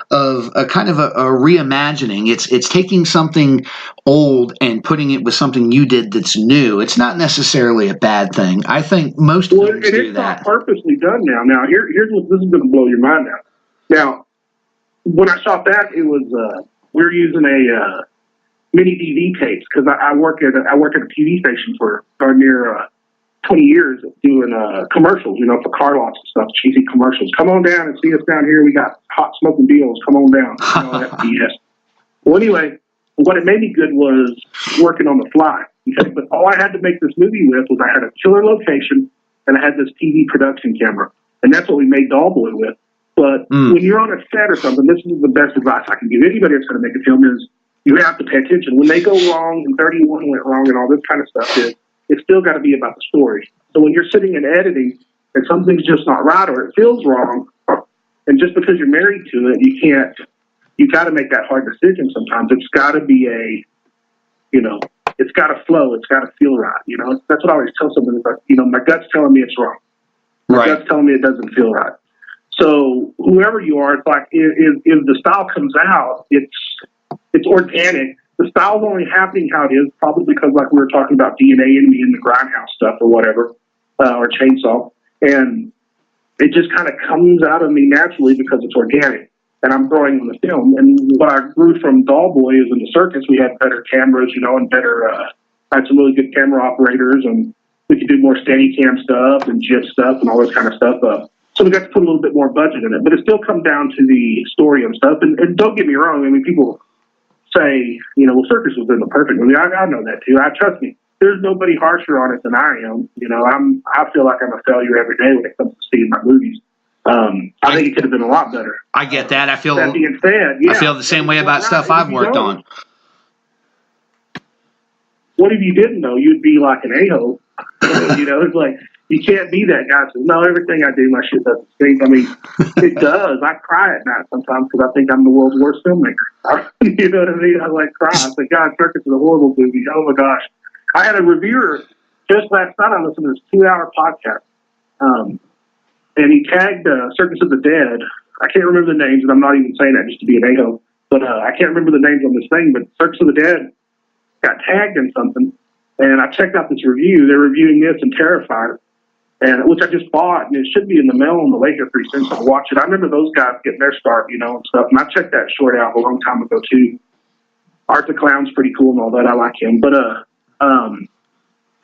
a kind of a reimagining. It's taking something old and putting it with something you did that's new. It's not necessarily a bad thing. I think most films do that. It's not purposely done now. Now, here's what this is going to blow your mind out. Now, when I shot that, it was we were using a mini DV tapes because I work at a TV station for darn near 20 years doing commercials, you know, for car lots and stuff, cheesy commercials. Come on down and see us down here. We got hot smoking deals. Come on down. You know, that BS. Well, anyway, what it made me good was working on the fly. Okay? But all I had to make this movie with was I had a killer location and I had this TV production camera. And that's what we made Dollboy with. But when you're on a set or something, this is the best advice I can give anybody that's going to make a film is you have to pay attention. When they go wrong and 31 went wrong and all this kind of stuff it's still got to be about the story. So when you're sitting and editing and something's just not right or it feels wrong, and just because you're married to it, you got to make that hard decision sometimes. It's got to be it's got to flow. It's got to feel right. You know, that's what I always tell somebody. You know, my gut's telling me it's wrong. My gut's telling me it doesn't feel right. So whoever you are, it's like if the style comes out, it's organic. The style's only happening how it is, probably because like we were talking about DNA in me in the grindhouse stuff or whatever, or chainsaw, and it just kind of comes out of me naturally because it's organic, and I'm growing on the film. And what I grew from Doll Boy is in the circus, we had better cameras, and better, had some really good camera operators, and we could do more Steadicam stuff and GIF stuff and all this kind of stuff. So we got to put a little bit more budget in it, but it still comes down to the story and stuff. And don't get me wrong, I mean, people say, well, Circus was in the perfect movie. I know that too. Trust me. There's nobody harsher on it than I am. I feel like I'm a failure every day when it comes to seeing my movies. I think it could have been a lot better. I get that. I feel that being said, I feel the same way about stuff I've worked on. What if you didn't know? You'd be like an a-hole. It's like, you can't be that guy. So, no, everything I do, my shit doesn't stink. I mean, it does. I cry at night sometimes because I think I'm the world's worst filmmaker. You know what I mean? I cry. I say, God, Circus is a horrible movie. Oh my gosh. I had a reviewer just last night. I listened to this 2-hour podcast. And he tagged Circus of the Dead. I can't remember the names, and I'm not even saying that just to be an a-hole. But I can't remember the names on this thing. But Circus of the Dead got tagged in something. And I checked out this review. They're reviewing this and Terrifier, which I just bought, and it should be in the mail on the way here pretty soon, so I'll watch it. I remember those guys getting their start, and stuff, and I checked that short out a long time ago, too. Art the Clown's pretty cool and all that. I like him. But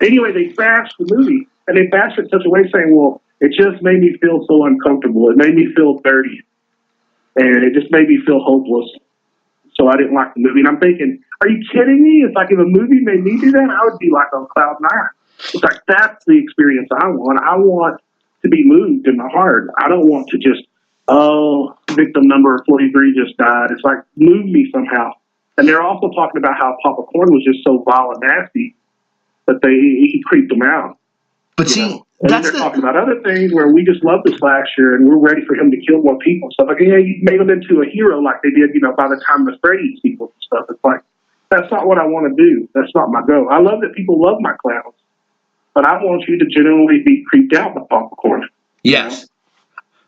anyway, they bashed the movie, and they bashed it in such a way saying, well, it just made me feel so uncomfortable. It made me feel dirty, and it just made me feel hopeless. So I didn't like the movie. And I'm thinking, are you kidding me? It's like if a movie made me do that, I would be like on cloud nine. It's like, that's the experience I want. I want to be moved in my heart. I don't want to just, victim number 43 just died. It's like, move me somehow. And they're also talking about how Papa Corn was just so vile and nasty that he creeped them out. But see, they're talking about other things where we just love the slasher and we're ready for him to kill more people. So like, yeah, you made him into a hero like they did, by the time the Freddy sequels and stuff. It's like, that's not what I want to do. That's not my goal. I love that people love my clowns, but I want you to genuinely be creeped out by Papa Corn. Yes.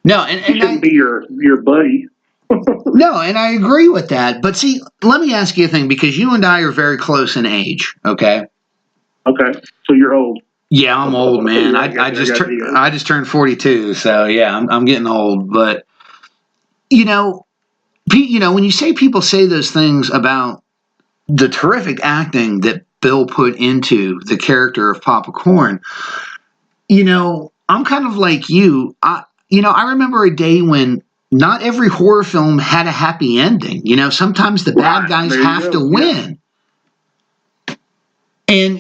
No, and he shouldn't be your buddy. No, and I agree with that. But see, let me ask you a thing, because you and I are very close in age. Okay. Okay. So you're old. Yeah, I'm old, man. I just turned 42, so yeah, I'm getting old. But when you say people say those things about the terrific acting that Bill put into the character of Papa Corn, I'm kind of like you. I remember a day when not every horror film had a happy ending. Sometimes the bad guys have to win. And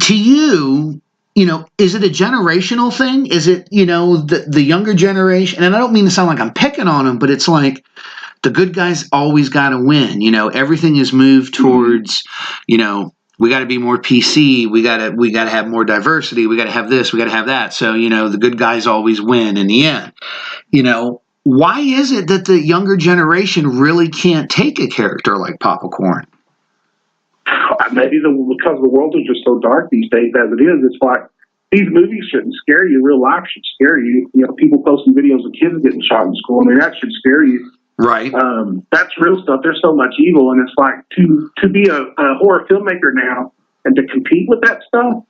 to you, is it a generational thing? Is it, the younger generation? And I don't mean to sound like I'm picking on them, but it's like the good guys always got to win. Everything is moved towards, we got to be more PC. We got to have more diversity. We got to have this. We got to have that. So, the good guys always win in the end. Why is it that the younger generation really can't take a character like Papa Corn? Maybe because the world is just so dark these days as it is. It's like these movies shouldn't scare you. Real life should scare you. People posting videos of kids getting shot in school. I mean, that should scare you. Right. That's real stuff. There's so much evil, and it's like to be a horror filmmaker now and to compete with that stuff.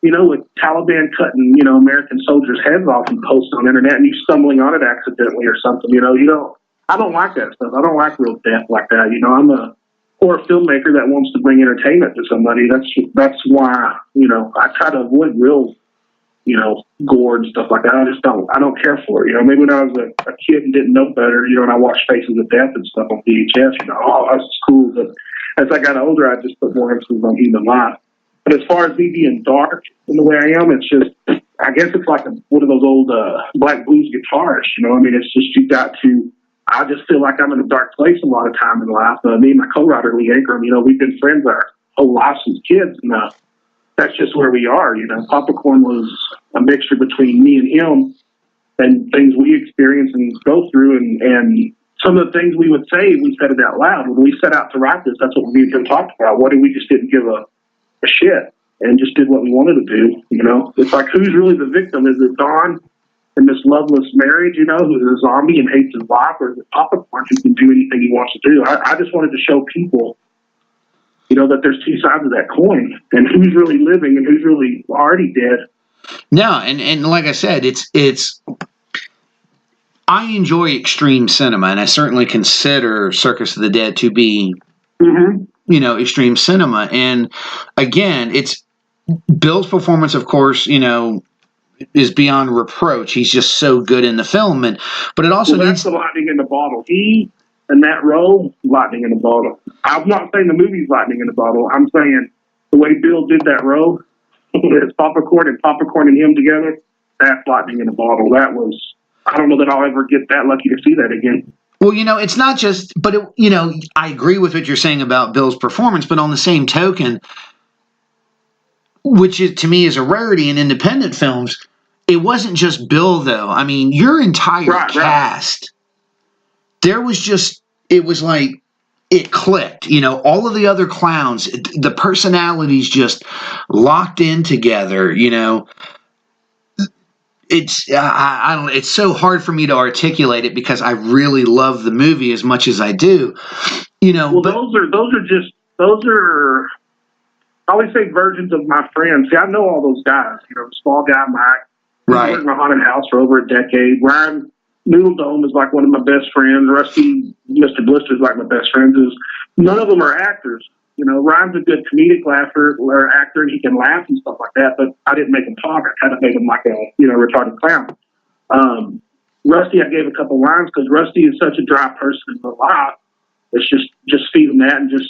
With Taliban cutting American soldiers' heads off and posting on the internet, and you stumbling on it accidentally or something. I don't like that stuff. I don't like real death like that. I'm a horror filmmaker that wants to bring entertainment to somebody. That's why I try to avoid real gore and stuff like that. I don't care for it. Maybe when I was a kid and didn't know better, and I watched Faces of Death and stuff on VHS, that's cool. But as I got older, I just put more emphasis on human life. But as far as me being dark in the way I am, it's just, I guess it's like one of those old black blues guitarists. It's just you got to. I just feel like I'm in a dark place a lot of time in life. Me and my co-writer, Lee Ankrum, we've been friends our whole lives since kids, and that's just where we are. Papa Corn was a mixture between me and him, and things we experience and go through, and some of the things we would say, we said it out loud. When we set out to write this, that's what me and him talked about. What if we just didn't give a shit and just did what we wanted to do? It's like, who's really the victim? Is it Don in this loveless marriage, you know, who's a zombie and hates his wife, or is it Popcorn who can do anything he wants to do? I just wanted to show people, you know, that there's two sides of that coin, and who's really living and who's really already dead. No, and like I said, it's I enjoy extreme cinema, and I certainly consider Circus of the Dead to be, you know, extreme cinema. And again, it's Bill's performance, of course, you know, is beyond reproach. He's just so good in the film, but it also that's the lightning in the bottle. He and that role, lightning in the bottle. I'm not saying the movie's lightning in the bottle. I'm saying the way Bill did that role, it's Popcorn and him together. That's lightning in the bottle. That was. I don't know that I'll ever get that lucky to see that again. Well, you know, it's not just, but you know, I agree with what you're saying about Bill's performance, but on the same token, which is, to me is a rarity in independent films, it wasn't just Bill though. I mean, your entire cast, there was just, it was like, it clicked, you know, all of the other clowns, the personalities just locked in together, you know. It's I don't. It's so hard for me to articulate it because I really love the movie as much as I do, you know. Well, those are I always say versions of my friends. See, I know all those guys. You know, the small guy Mike. Right. He's worked in a haunted house for over a decade. Ryan Noodledome is like one of my best friends. Rusty Mr. Blister is like my best friends. None of them are actors. You know, Ryan's a good comedic laugher or actor, and he can laugh and stuff like that, but I didn't make him talk. I kind of made him like a, you know, retarded clown. Rusty, I gave a couple lines because Rusty is such a dry person in the lot. It's just feed him that and just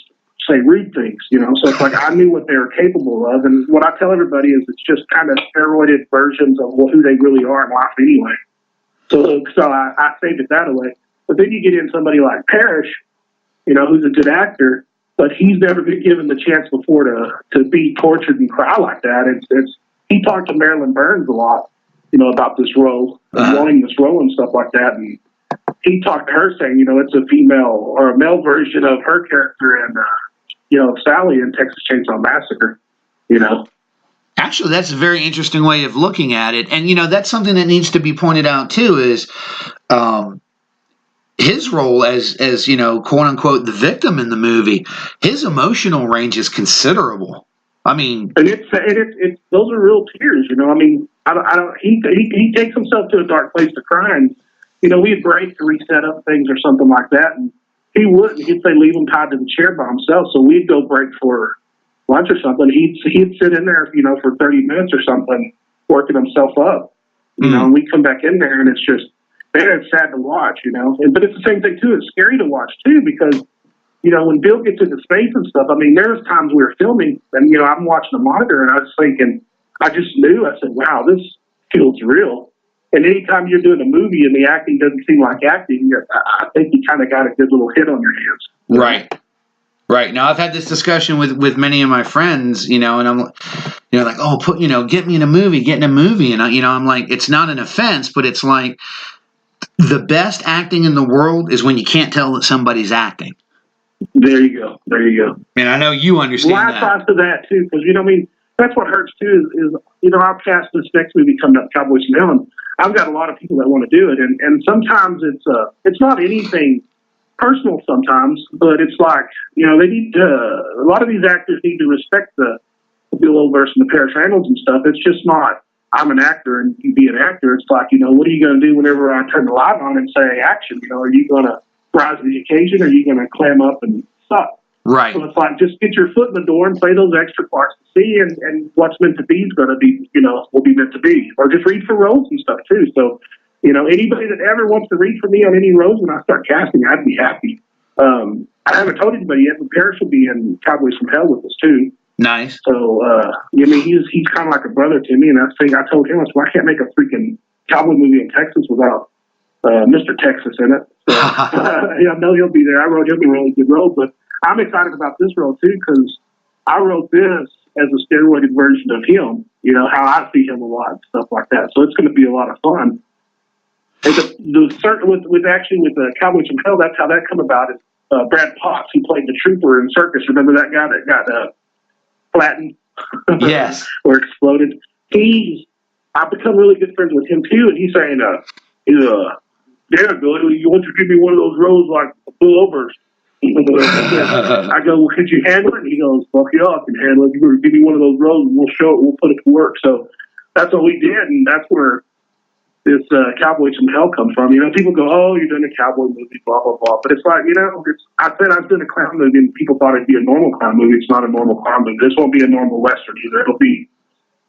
say rude things, you know? So it's like I knew what they were capable of, and what I tell everybody is it's just kind of steroided versions of who they really are in life anyway. So I saved it that way. But then you get in somebody like Parrish, you know, who's a good actor, but he's never been given the chance before to be tortured and cry like that. He talked to Marilyn Burns a lot, you know, about this role, wanting this role and stuff like that. And he talked to her saying, you know, it's a female or a male version of her character and, you know, Sally in Texas Chainsaw Massacre, you know. Actually, that's a very interesting way of looking at it. And, you know, that's something that needs to be pointed out, too, is his role as you know, quote unquote, the victim in the movie, his emotional range is considerable. I mean, and it's those are real tears, you know. I mean, I don't. He takes himself to a dark place to cry, and you know, we'd break to reset up things or something like that, and he wouldn't. He'd say leave him tied to the chair by himself. So we'd go break for lunch or something. He'd sit in there, you know, for 30 minutes or something, working himself up. You know, and we come back in there, and it's just. Man, it's sad to watch, you know. But it's the same thing, too. It's scary to watch, too, because, you know, when Bill gets into space and stuff, I mean, there's times we were filming, and, you know, I'm watching the monitor, and I was thinking, I just knew. I said, wow, this feels real. And anytime you're doing a movie and the acting doesn't seem like acting, I think you kind of got a good little hit on your hands. Right. Right. Now, I've had this discussion with many of my friends, you know, and I'm, you know, like, oh, get me in a movie, get in a movie. And, you know, I'm like, it's not an offense, but it's like, the best acting in the world is when you can't tell that somebody's acting. There you go. And I know you understand that. Well, I thought to that, too, because, you know, I mean, that's what hurts, too, is you know, I'll cast this next movie coming up, Cowboys from Hell, and I've got a lot of people that want to do it, and sometimes it's not anything personal sometimes, but it's like, you know, they need to, a lot of these actors need to respect the Bill Oberst and the Parrish Reynolds and stuff. It's just not, I'm an actor and you be an actor. It's like, you know, what are you going to do whenever I turn the light on and say action? You know, are you going to rise to the occasion or are you going to clam up and stop? Right. So it's like, just get your foot in the door and play those extra parts to see, and what's meant to be is going to be, you know, will be meant to be. Or just read for roles and stuff too. So, you know, anybody that ever wants to read for me on any roles when I start casting, I'd be happy. I haven't told anybody yet, but Parrish will be in Cowboys from Hell with us too. Nice. So, I mean, he's kind of like a brother to me, and I told him, I said, well, I can't make a freaking cowboy movie in Texas without Mr. Texas in it. So, I know he'll be there. I wrote him a really good role, but I'm excited about this role too because I wrote this as a steroided version of him. You know how I see him a lot and stuff like that. So it's going to be a lot of fun. And with Cowboys from Hell, that's how that come about. Is Brad Potts, who played the trooper in Circus. Remember that guy that got flattened? Yes. Or exploded. He's I've become really good friends with him too, and he's saying, yeah, Bill, you want to give me one of those roles like Bill Oberst? I go, well, could you handle it? And he goes, fuck yeah, I can handle it. You give me one of those roles, and we'll show it, we'll put it to work. So that's what we did, and that's where this Cowboys from Hell comes from. You know, people go, oh, you're doing a cowboy movie, blah, blah, blah. But it's like, you know, I said I was doing a clown movie, and people thought it'd be a normal clown movie. It's not a normal clown movie. This won't be a normal Western either. It'll be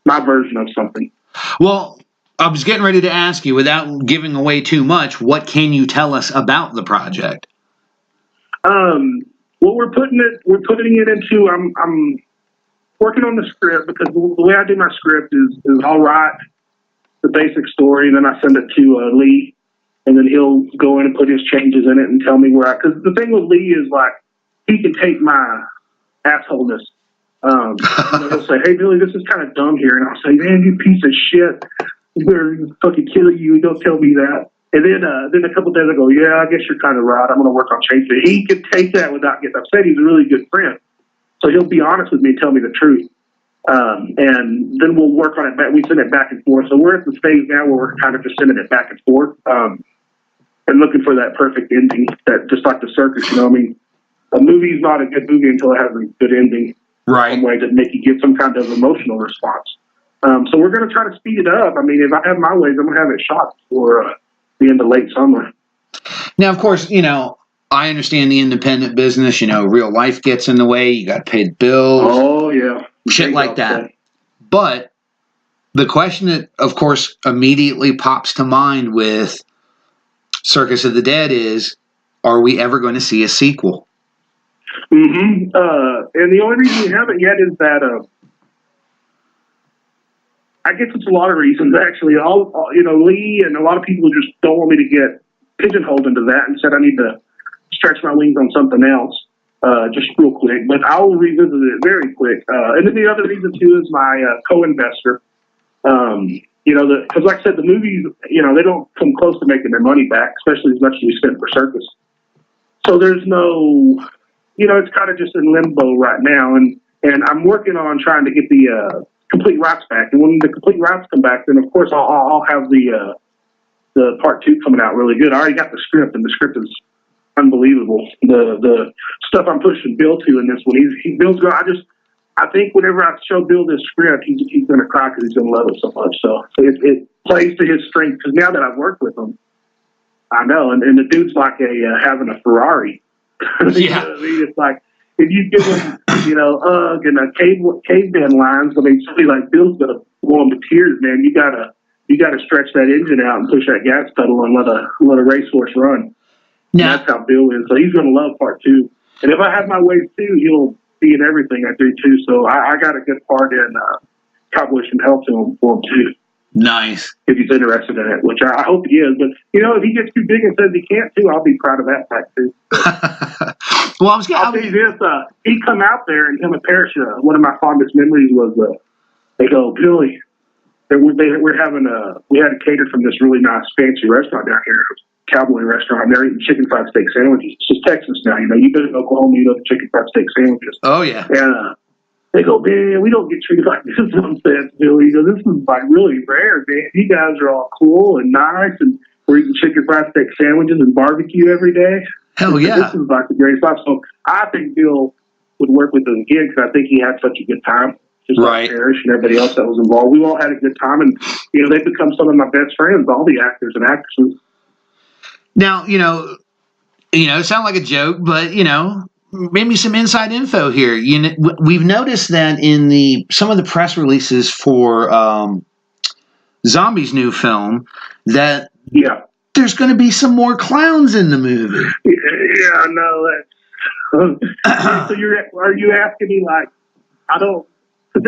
my version of something. Well, I was getting ready to ask you, without giving away too much, what can you tell us about the project? Well, we're putting it into. I'm working on the script, because the way I do my script is I'll write the basic story, and then I send it to Lee, and then he'll go in and put his changes in it and tell me where. Because the thing with Lee is, like, he can take my assholeness. He'll say, "Hey, Billy, this is kind of dumb here," and I'll say, "Man, you piece of shit! We're fucking killing you. Don't tell me that." And then a couple of days I go, "Yeah, I guess you're kind of right. I'm going to work on changing it." He can take that without getting upset. He's a really good friend, so he'll be honest with me and tell me the truth. And then we'll work on it. We send it back and forth. So we're at the stage now where we're kind of just sending it back and forth, and looking for that perfect ending. That, just like the Circus, you know. I mean, a movie's not a good movie until it has a good ending. Right. Some way to make you get some kind of emotional response. So we're going to try to speed it up. I mean, if I have my ways, I'm going to have it shot for the end of late summer. Now, of course, you know, I understand the independent business. You know, real life gets in the way. You got to pay the bills. Oh, yeah. Shit like that. But the question that, of course, immediately pops to mind with Circus of the Dead is, are we ever going to see a sequel? Mm-hmm. And the only reason we haven't yet is that I guess it's a lot of reasons, actually. Lee and a lot of people just don't want me to get pigeonholed into that, and said I need to stretch my wings on something else, just real quick. But I'll revisit it very quick. And then the other reason, too, is my co-investor. Because like I said, the movies, they don't come close to making their money back, especially as much as we spent for Circus. So there's no, it's kind of just in limbo right now. And I'm working on trying to get the complete rights back. And when the complete rights come back, then of course I'll have the part 2 coming out really good. I already got the script, and the script is unbelievable. The stuff I'm pushing Bill to in this one, Bill's going. I think whenever I show Bill this script, he's going to cry because he's going to love it so much. So it plays to his strength, because now that I've worked with him, I know. And the dude's like having a Ferrari. Yeah. You know what I mean? It's like, if you give him, and a caveman lines, I mean, somebody like Bill's going to blow him to tears, man. You gotta stretch that engine out and push that gas pedal and let a racehorse run. Now, that's how Bill is. So he's going to love part 2. And if I have my way too, he'll be in everything I do too. So I got a good part in Cowboys from Hell for him too. Nice. If he's interested in it, which I hope he is. But, if he gets too big and says he can't too, I'll be proud of that fact too. Well, I'll tell you this, he come out there and him and Parrish, one of my fondest memories was, they go, Billy, we had it catered from this really nice fancy restaurant down here, cowboy restaurant. They're eating chicken fried steak sandwiches. It's just Texas now, you've been in Oklahoma, you know the chicken fried steak sandwiches. Oh, yeah. And they go, man, we don't get treated like this sometimes, Billy. This is like really rare, man. You guys are all cool and nice, and we're eating chicken fried steak sandwiches and barbecue every day. Hell yeah. This is like the greatest stuff. So I think Bill would work with us again, because I think he had such a good time. Just right. Like Parrish and everybody else that was involved. We all had a good time, and they've become some of my best friends, all the actors and actresses. Now, it sounds like a joke, but maybe some inside info here. We've noticed that in some of the press releases for Zombie's new film, that there's going to be some more clowns in the movie. Yeah, I know that. So are you asking me like, I don't?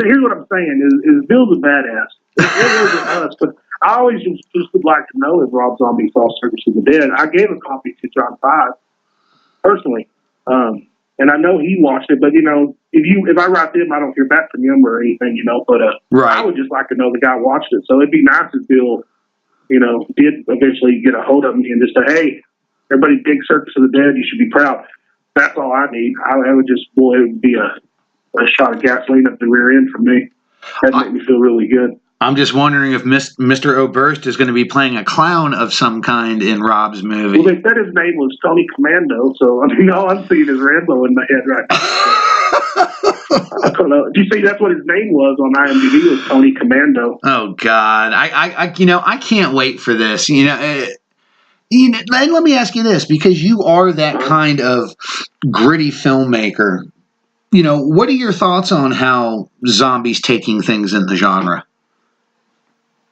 Here's what I'm saying: is Bill's a badass. It wasn't us, but I always just would like to know if Rob Zombie saw Circus of the Dead. I gave a copy to John Five personally, and I know he watched it. But if I write them, I don't hear back from him or anything. But right. I would just like to know the guy watched it. So it'd be nice if Bill, did eventually get a hold of me and just say, "Hey, everybody, big Circus of the Dead. You should be proud." That's all I need. I would just, it would be a shot of gasoline up the rear end for me. That'd make me feel really good. I'm just wondering if Mr. Oberst is going to be playing a clown of some kind in Rob's movie. Well, they said his name was Tony Commando, so I mean, all I'm seeing is Rambo in my head right now. I don't know. Do you see that's what his name was on IMDb? Was Tony Commando? Oh God, I can't wait for this. Let me ask you this, because you are that kind of gritty filmmaker. What are your thoughts on how Zombie's taking things in the genre?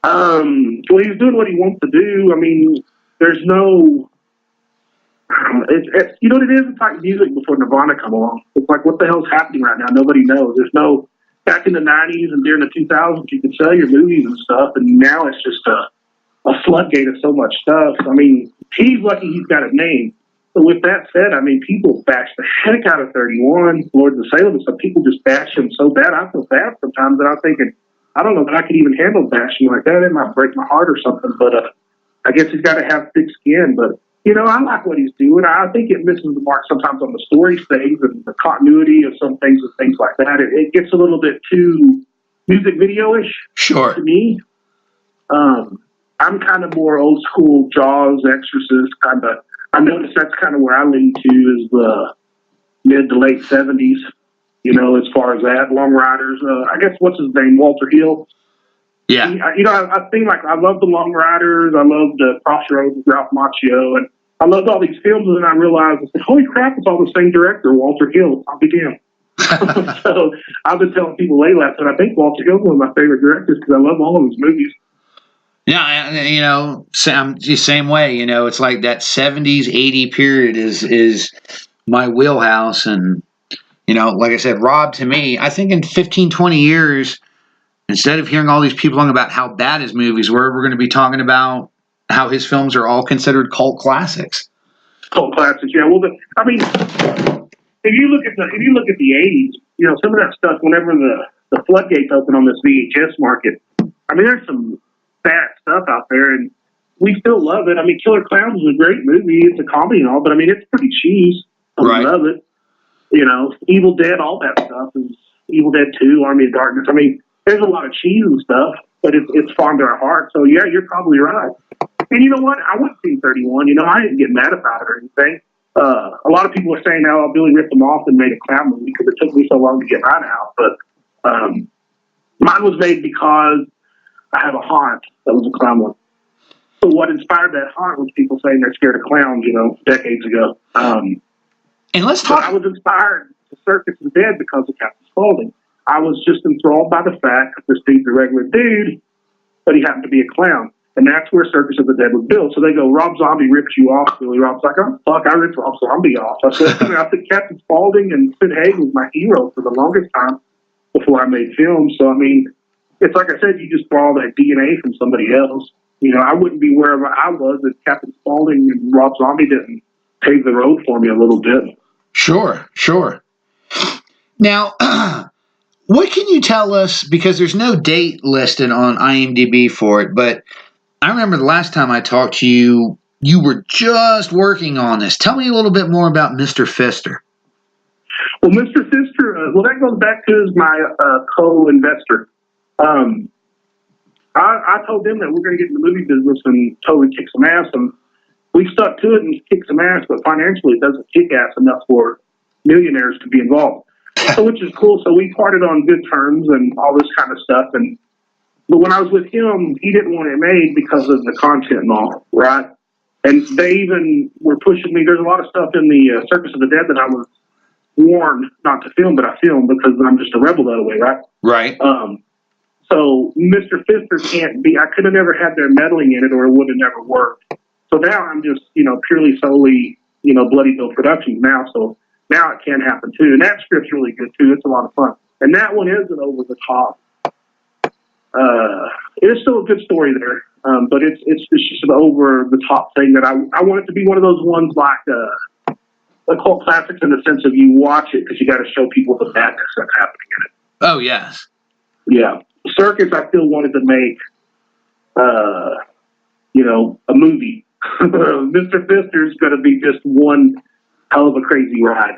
Well, he's doing what he wants to do. I mean, there's no. You know what it is? It's like music before Nirvana come along. It's like, what the hell's happening right now? Nobody knows. There's no. Back in the 90s and during the 2000s, you could sell your movies and stuff, and now it's just a floodgate of so much stuff. I mean, he's lucky he's got a name. But with that said, I mean, people bash the heck out of 31, Lords of Salem, and some people just bash him so bad. I feel bad sometimes that I'm thinking, I don't know that I could even handle bashing like that. It might break my heart or something, but I guess he's got to have thick skin. But, I like what he's doing. I think it misses the mark sometimes on the story things and the continuity of some things and things like that. It gets a little bit too music video-ish to me. I'm kind of more old school Jaws, Exorcist kind of. I notice that's kind of where I lean to is the mid to late 70s. As far as that, Long Riders. I guess what's his name, Walter Hill. Yeah. I think I love the Long Riders. I love the Crossroads with Ralph Macchio, and I loved all these films. And then I realized, I said, holy crap, it's all the same director, Walter Hill. I'll be damned. So I've been telling people lately, I said, I think Walter Hill's one of my favorite directors because I love all of his movies. Yeah, I'm the same way. It's like that 70s, 80 period is my wheelhouse. And, like I said, Rob, to me, I think in 15, 20 years, instead of hearing all these people talking about how bad his movies were, we're going to be talking about how his films are all considered cult classics. Cult classics, yeah. Well, if you look at the 80s, some of that stuff, whenever the floodgates open on this VHS market, I mean, there's some bad stuff out there, and we still love it. I mean, Killer Clowns is a great movie. It's a comedy and all, but I mean, it's pretty cheese. I love it. Evil Dead, all that stuff is Evil Dead 2, Army of Darkness. I mean, there's a lot of cheese and stuff, but it's fond to our heart. So yeah, you're probably right. And you know what? I went to see 31. I didn't get mad about it or anything. A lot of people are saying, "Oh, Billy ripped them off and made a clown movie because it took me so long to get mine out." But mine was made because I have a haunt that was a clown one. So what inspired that haunt was people saying they're scared of clowns, decades ago. And let's talk. I was inspired to Circus of the Dead because of Captain Spaulding. I was just enthralled by the fact that this dude's a regular dude, but he happened to be a clown. And that's where Circus of the Dead was built. So they go, Rob Zombie rips you off. Billy Rob's like, oh, fuck, I ripped Rob Zombie off. I said Captain Spaulding and Sid Haig was my hero for the longest time before I made films. So, I mean, it's like I said, you just borrow that DNA from somebody else. I wouldn't be wherever I was if Captain Spaulding and Rob Zombie didn't pave the road for me a little bit. Sure. Now, what can you tell us, because there's no date listed on IMDb for it, but I remember the last time I talked to you, you were just working on this. Tell me a little bit more about Mr. Pfister. Well, Mr. Pfister, that goes back to my co-investor. I told them that we're going to get in the movie business and totally kick some ass, and we stuck to it and kicked some ass, but financially it doesn't kick ass enough for millionaires to be involved. So, which is cool. So we parted on good terms and all this kind of stuff. But when I was with him, he didn't want it made because of the content and all, right? And they even were pushing me. There's a lot of stuff in the Circus of the Dead that I was warned not to film, but I filmed because I'm just a rebel that way, right? Right. So Mr. Pfister can't be. I could have never had their meddling in it, or it would have never worked. So now I'm just, purely solely, Bloody Bill Productions now. So now it can happen too. And that script's really good too. It's a lot of fun. And that one isn't over the top. It is still a good story there. But it's just an over the top thing that I want it to be one of those ones like a cult classics in the sense of you watch it because you got to show people the badness that's happening in it. Oh, yes. Yeah. Circus, I still wanted to make, a movie. Mr. Pfister's going to be just one hell of a crazy ride.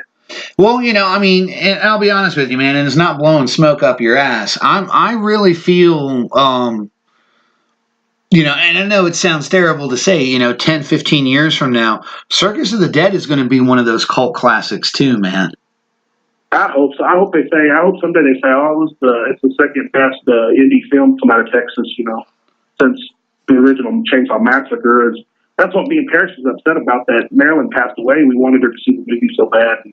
Well, I mean, and I'll be honest with you, man, and it's not blowing smoke up your ass. I really feel, and I know it sounds terrible to say, 10, 15 years from now, Circus of the Dead is going to be one of those cult classics too, man. I hope so. I hope someday they say, oh, it's the second best indie film come out of Texas, since the original Chainsaw Massacre. That's what me and Paris was upset about, that Marilyn passed away. We wanted her to see the movie so bad.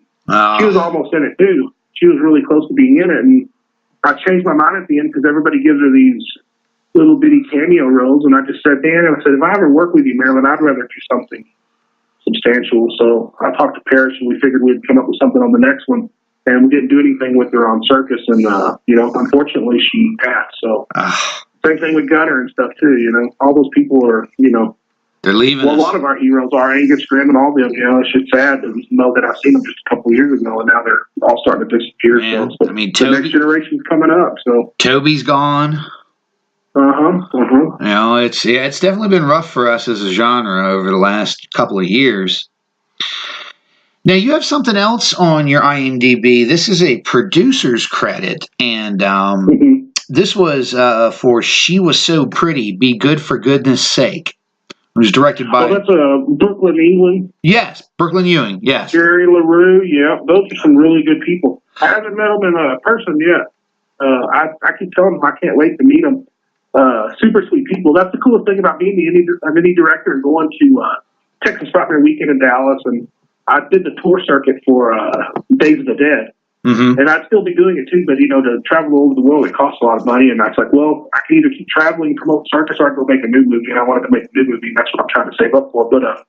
She was almost in it too. She was really close to being in it, and I changed my mind at the end because everybody gives her these little bitty cameo roles, and I just said, Dan, I said, if I ever work with you, Marilyn, I'd rather do something substantial. So I talked to Paris, and we figured we'd come up with something on the next one, and we didn't do anything with her on Circus, and unfortunately she passed. So same thing with Gunner and stuff too. All those people are, they're leaving. Well, a lot of our heroes are Angus Grimm and all them. It's just sad to know that I've seen them just a couple of years ago, and now they're all starting to disappear. Man, so I mean, the next generation's coming up. So Toby's gone. It's definitely been rough for us as a genre over the last couple of years. Now, you have something else on your IMDb. This is a producer's credit, and this was for She Was So Pretty, Be Good for Goodness Sake. It was directed by... Oh, that's Brooklyn, England. Yes, Brooklyn Ewing, yes. Jerry LaRue, yeah. Those are some really good people. I haven't met them in person yet. I keep telling them I can't wait to meet them. Super sweet people. That's the coolest thing about being an indie director and going to Texas Rock Weekend in Dallas, and I did the tour circuit for Days of the Dead. Mm-hmm. And I'd still be doing it too, but to travel all over the world, it costs a lot of money. And I was like, well, I can either keep traveling and promote Circus, or I can go make a new movie. And I wanted to make a new movie, and that's what I'm trying to save up for. But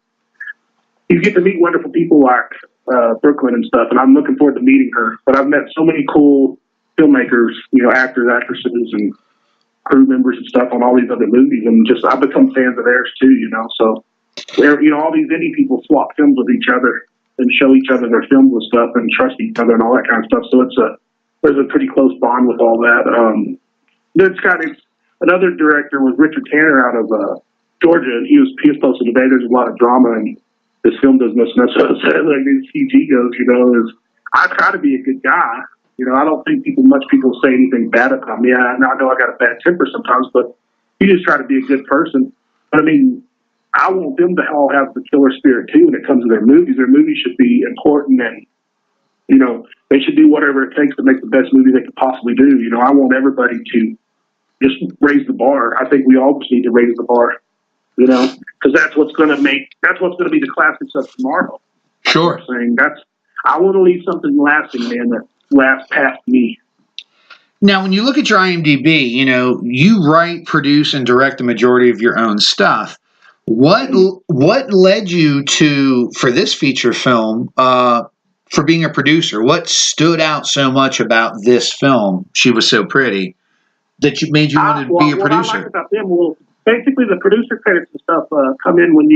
you get to meet wonderful people like Brooklyn and stuff, and I'm looking forward to meeting her. But I've met so many cool filmmakers, actors, actresses, and crew members and stuff on all these other movies, and just I've become fans of theirs too. So all these indie people swap films with each other and show each other their films and stuff, and trust each other and all that kind of stuff. So there's a pretty close bond with all that. It's another director was Richard Tanner out of Georgia, and he was posted today. There's a lot of drama, and this film doesn't necessarily say like these CG goes. Is I try to be a good guy. I don't think much people say anything bad about me. I know I got a bad temper sometimes, but you just try to be a good person. But I mean, I want them to all have the killer spirit too when it comes to their movies. Their movies should be important, and they should do whatever it takes to make the best movie they could possibly do. I want everybody to just raise the bar. I think we all just need to raise the bar, because that's what's going to be the classics of tomorrow. Sure. I want to leave something lasting, man, that lasts past me. Now, when you look at your IMDb, you write, produce, and direct the majority of your own stuff. What led you for this feature film, for being a producer? What stood out so much about this film, She Was So Pretty, that made you want to be a producer? What I like about them, basically the producer credits and stuff come in when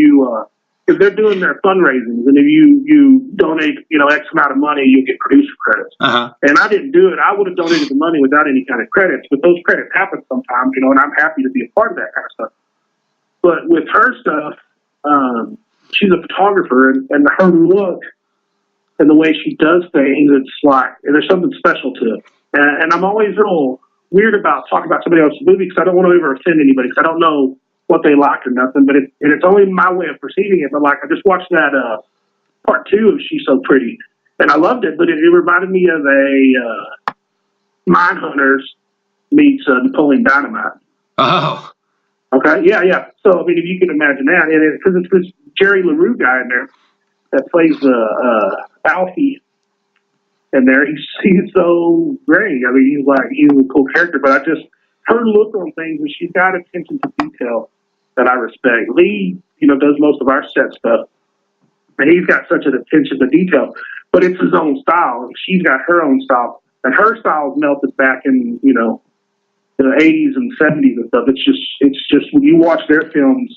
if they're doing their fundraisings, and if you donate, X amount of money, you get producer credits. Uh-huh. And I didn't do it. I would have donated the money without any kind of credits, but those credits happen sometimes, and I'm happy to be a part of that kind of stuff. But with her stuff, she's a photographer, and her look and the way she does things, it's like, and there's something special to it. And I'm always real weird about talking about somebody else's movie, because I don't want to ever offend anybody, because I don't know what they like or nothing, but it's only my way of perceiving it. But I just watched that part 2 of She's So Pretty, and I loved it, but it reminded me of a Mindhunters meets Napoleon Dynamite. Oh. Okay, yeah. So, if you can imagine that, and because it's this Jerry LaRue guy in there that plays Alfie in there. He's so great. He's a cool character, but her look on things, and she's got attention to detail that I respect. Lee, does most of our set stuff, and he's got such an attention to detail, but it's his own style. She's got her own style, and her style is melted back in, the 80s and 70s and stuff. It's just when you watch their films,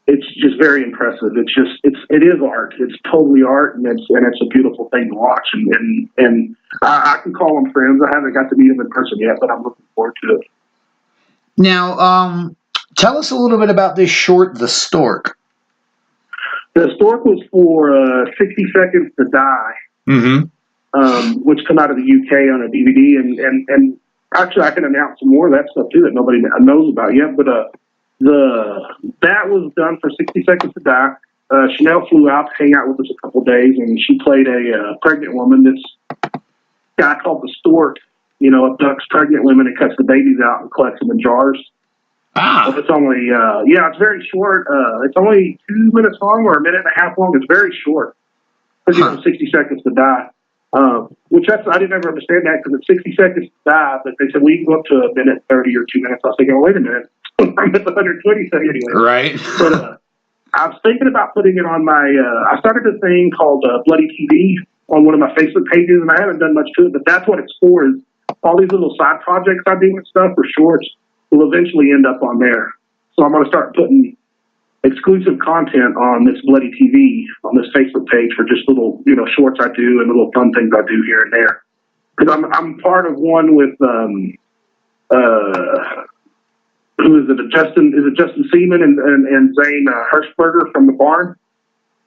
it's just very impressive. It is art. It's totally art, and it's a beautiful thing to watch. And I can call them friends. I haven't got to meet them in person yet, but I'm looking forward to it. Now, tell us a little bit about this short, The Stork. The Stork was for 60 Seconds to Die. Mm-hmm. which come out of the UK on a DVD. And actually, I can announce some more of that stuff too that nobody knows about yet. But that was done for 60 Seconds to Die. Chanel flew out to hang out with us a couple of days, and she played a pregnant woman. This guy called the Stork, abducts pregnant women and cuts the babies out and collects them in jars. Ah. So it's only, it's very short. It's only 2 minutes long or a minute and a half long. It's very short. Because 60 Seconds to Die. Which I didn't ever understand that because it's 60 seconds to die, but they said, well, you can go up to a minute 30 or 2 minutes. I was thinking, wait a minute. I'm at 120 seconds anyway. Right. But I was thinking about putting it on my, I started a thing called Bloody TV on one of my Facebook pages, and I haven't done much to it, but that's what it's for, is all these little side projects I do and stuff for shorts will eventually end up on there. So I'm going to start putting exclusive content on this Bloody TV, on this Facebook page for just little, shorts I do and little fun things I do here and there. Because I'm part of one with, who is it? Justin Seaman and Zane Hirschberger from The Barn?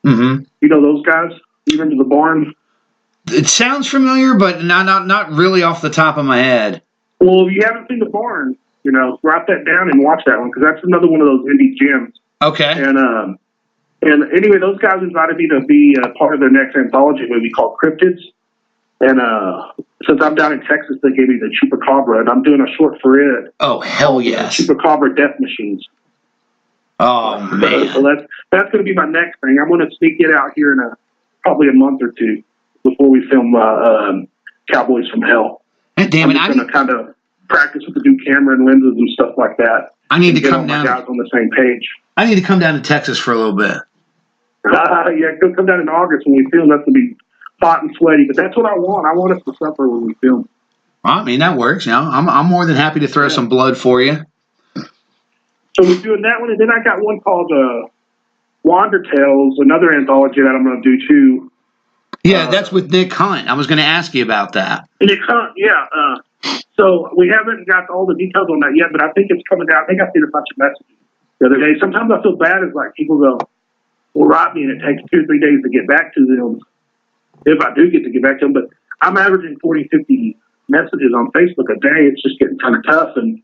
Mm-hmm. You know those guys? You remember The Barn? It sounds familiar, but not really off the top of my head. Well, if you haven't seen The Barn, write that down and watch that one, because that's another one of those indie gems. Okay. And anyway, those guys invited me to be part of their next anthology movie called Cryptids. And since I'm down in Texas, they gave me the Chupacabra, and I'm doing a short for it. Oh, hell yes. Chupacabra Death Machines. Oh, man. So that's going to be my next thing. I'm going to sneak it out here in probably a month or two before we film Cowboys from Hell. God damn it. I'm going to kind of practice with the new camera and lenses and stuff like that. I need to get come all down. my guys on the same page. I need to come down to Texas for a little bit. Yeah, come down in August when we film. That's going to be hot and sweaty, but that's what I want. I want us to suffer when we film. Well, I mean, that works. I'm more than happy to throw some blood for you. So we're doing that one, and then I got one called Wander Tales, another anthology that I'm going to do too. Yeah, that's with Nick Hunt. I was going to ask you about that. Nick Hunt, yeah. So we haven't got all the details on that yet, but I think it's coming out. I think I seen a bunch of messages the other day. Sometimes I feel bad as like people will write me, and it takes 2 or 3 days to get back to them. If I do get to get back to them, but I'm averaging 40, 50 messages on Facebook a day. It's just getting kind of tough. And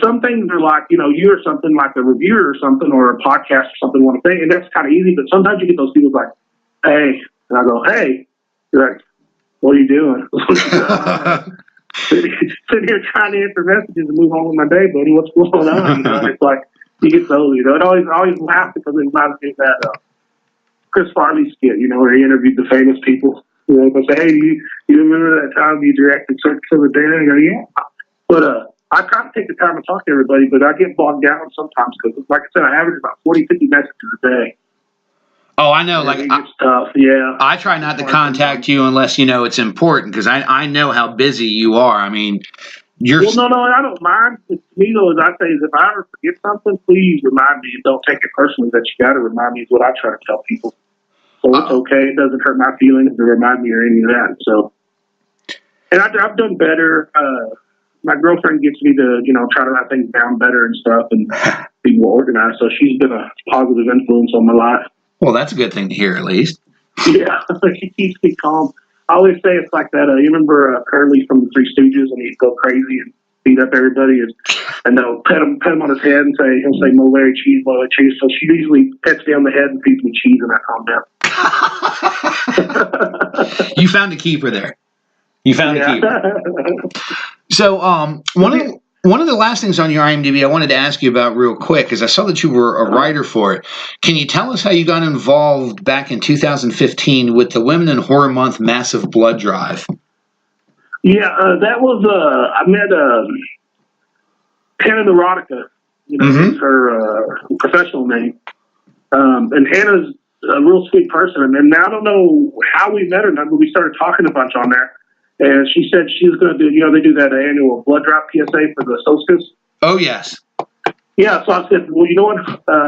some things are like, you or something like a reviewer or something, or a podcast or something want to say, and that's kind of easy. But sometimes you get those people like, hey, and I go, hey, you're like, what are you doing? Sitting here trying to answer messages and move on with my day, buddy. What's going on? It's like, you get those, It always laugh because it reminds me of that Chris Farley skit, where he interviewed the famous people. They say, hey, you remember that time you directed Circus of the Dead? I go, yeah. But I try to take the time to talk to everybody, but I get bogged down sometimes because, like I said, I average about 40, 50 messages a day. Oh, I know. It's tough, yeah. I try not to contact you unless it's important, because I know how busy you are. I mean, you're. Well, no, I don't mind. To me, though, as I say, is if I ever forget something, please remind me. Don't take it personally that you got to remind me. Is what I try to tell people. So it's okay. It doesn't hurt my feelings to remind me or any of that. So, and I've done better. My girlfriend gets me to, try to write things down better and stuff and be more organized. So she's been a positive influence on my life. Well, that's a good thing to hear, at least. Yeah, she keeps me calm. I always say it's like that. You remember Curly from the Three Stooges, and he'd go crazy and beat up everybody, and they'll pet him on his head and he'll say, "Mo Larry cheese, Mo Larry cheese." So she usually pets me on the head and feeds me cheese, and I calm down. You found a keeper there. You found a keeper. So, one of the last things on your IMDb I wanted to ask you about real quick is I saw that you were a writer for it. Can you tell us how you got involved back in 2015 with the Women in Horror Month Massive Blood Drive? Yeah, that was I met Hannah Neurotica, is her professional name, and Hannah's a real sweet person. And I don't know how we met her, but we started talking a bunch on there. And she said she was going to do, they do that annual blood drop PSA for the Circus. Oh, yes. Yeah, so I said, well, you know what,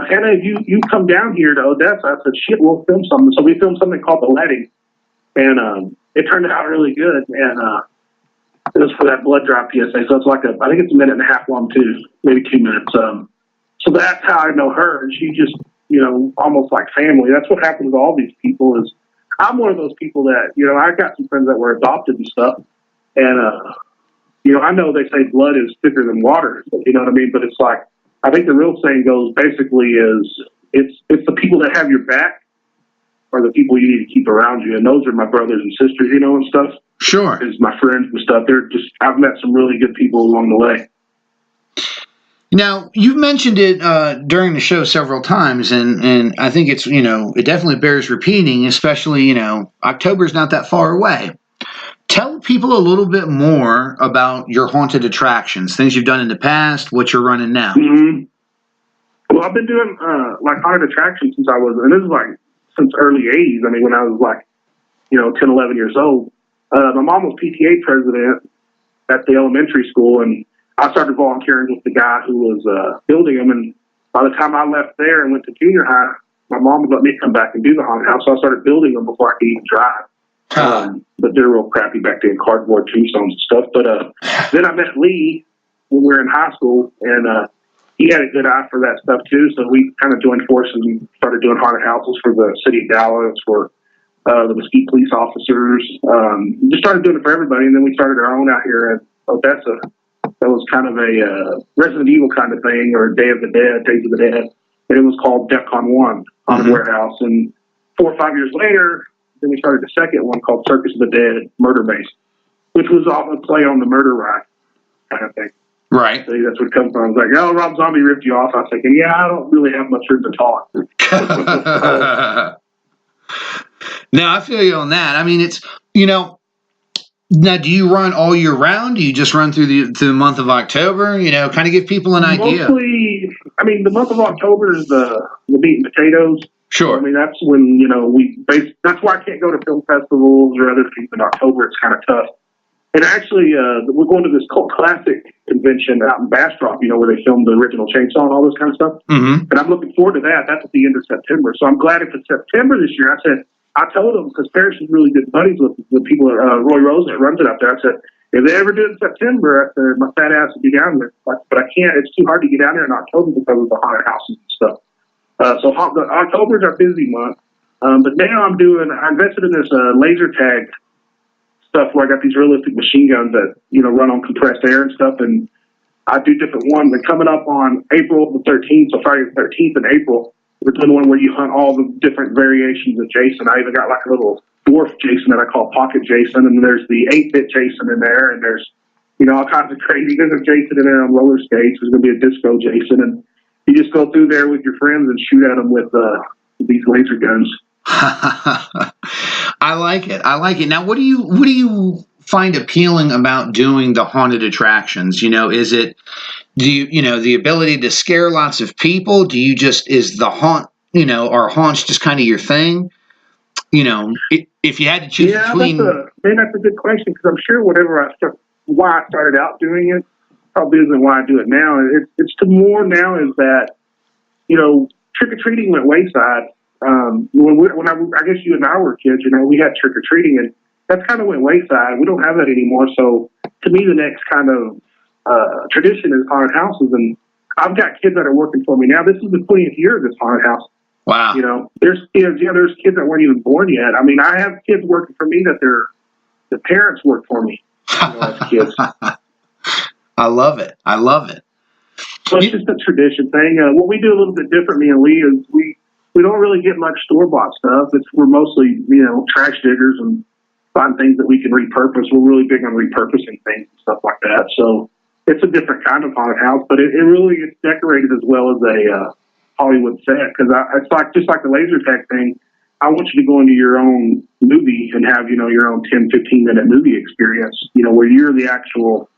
Hannah, if you come down here to Odessa, I said, shit, we'll film something. So we filmed something called The Letting. And it turned out really good. And it was for that blood drop PSA. So it's like I think it's a minute and a half long, too, maybe 2 minutes. So that's how I know her. And she just, almost like family. That's what happens to all these people is I'm one of those people that, I got some friends that were adopted and stuff, and I know they say blood is thicker than water, you know what I mean? But it's like, I think the real saying goes basically is it's the people that have your back are the people you need to keep around you, and those are my brothers and sisters, and stuff. Sure. Is my friends and stuff. I've met some really good people along the way. Now, you've mentioned it during the show several times, and I think it's, it definitely bears repeating, especially, October's not that far away. Tell people a little bit more about your haunted attractions, things you've done in the past, what you're running now. Mm-hmm. Well, I've been doing haunted attractions since since early 80s. I mean, when I was 10, 11 years old. My mom was PTA president at the elementary school, and I started volunteering with the guy who was building them. And by the time I left there and went to junior high, my mom would let me come back and do the haunted house. So I started building them before I could even drive. But they're real crappy back then, cardboard tombstones and stuff. But then I met Lee when we were in high school, and he had a good eye for that stuff too. So we kind of joined forces and started doing haunted houses for the city of Dallas, for the Mesquite police officers. Just started doing it for everybody, and then we started our own out here at Odessa. That was kind of a Resident Evil kind of thing, or Days of the Dead, and it was called DEFCON 1 Haunted Warehouse. And 4 or 5 years later, then we started the second one called Circus of the Dead Murder Base, which was off a play on the murder ride kind of thing. Right. So that's what it comes from. I was like, oh, Rob Zombie ripped you off. I was thinking, yeah, I don't really have much room to talk. No, I feel you on that. I mean, it's, now do you run all year round? Do you just run through the month of October? Kind of give people an idea. Mostly, I mean, the month of October is the meat and potatoes. Sure. I mean, that's when, that's why I can't go to film festivals or other things in October. It's kind of tough. And actually, we're going to this cult classic convention out in Bastrop, where they filmed the original Chainsaw and all this kind of stuff. Mm-hmm. And I'm looking forward to that. That's at the end of September. So I'm glad it's in September this year. I told them, because Paris is really good buddies with the people, Roy Rosen that runs it up there. I said, if they ever do it in September, I said, my fat ass would be down there. But I can't. It's too hard to get down there in October because of the haunted houses and stuff. So October's our busy month. But now I invested in this laser tag stuff where I got these realistic machine guns that, run on compressed air and stuff. And I do different ones. And coming up on April the 13th, so Friday the 13th in April, we're doing one where you hunt all the different variations of Jason. I even got like a little dwarf Jason that I call Pocket Jason. And there's the 8-bit Jason in there. And there's, all kinds of crazy. There's a Jason in there on roller skates. There's going to be a disco Jason. And you just go through there with your friends and shoot at them with these laser guns. I like it. Now, what do you find appealing about doing the haunted attractions? Is it, the ability to scare lots of people? Do you is the haunt, are haunts just kind of your thing? If you had to choose between. That's a good question, because I'm sure why I started out doing it probably isn't why I do it now. It's more now is that, trick-or-treating went wayside. When I guess you and I were kids, we had trick-or-treating, and that's kind of went wayside. We don't have that anymore. So to me, the next kind of tradition is haunted houses. And I've got kids that are working for me now. This is the 20th year of this haunted house. Wow. There's kids that weren't even born yet. I mean, I have kids working for me that the parents work for me as kids. I love it. So it's just a tradition thing. What we do a little bit different, me and Lee, is we don't really get much store-bought stuff. We're mostly, trash diggers and find things that we can repurpose. We're really big on repurposing things and stuff like that. So it's a different kind of haunted house, but it really is decorated as well as a Hollywood set, because it's just like the laser tag thing. I want you to go into your own movie and have, your own 10, 15-minute movie experience, where you're the actual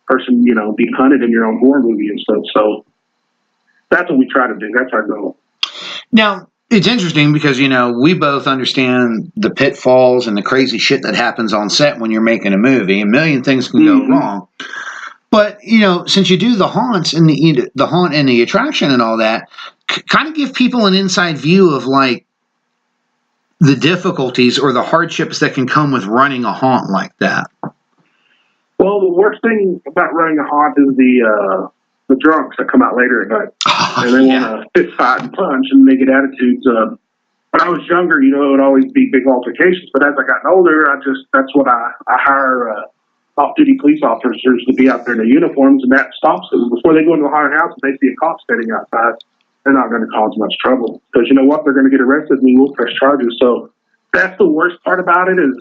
person, being hunted in your own horror movie and stuff. So that's what we try to do. That's our goal. Now, it's interesting because, we both understand the pitfalls and the crazy shit that happens on set when you're making a movie. A million things can go wrong. But, since you do the haunts and the haunt and the attraction and all that, kind of give people an inside view of, the difficulties or the hardships that can come with running a haunt like that. Well, the worst thing about running a haunt is the drunks that come out later at night. And they want to fist fight and punch, and they get attitudes. when I was younger, it would always be big altercations. But as I got older, that's what I hire off-duty police officers to be out there in their uniforms, and that stops them. Before they go into a haunted house and they see a cop standing outside, they're not going to cause much trouble. Because you know what? They're going to get arrested and we will press charges. So that's the worst part about it is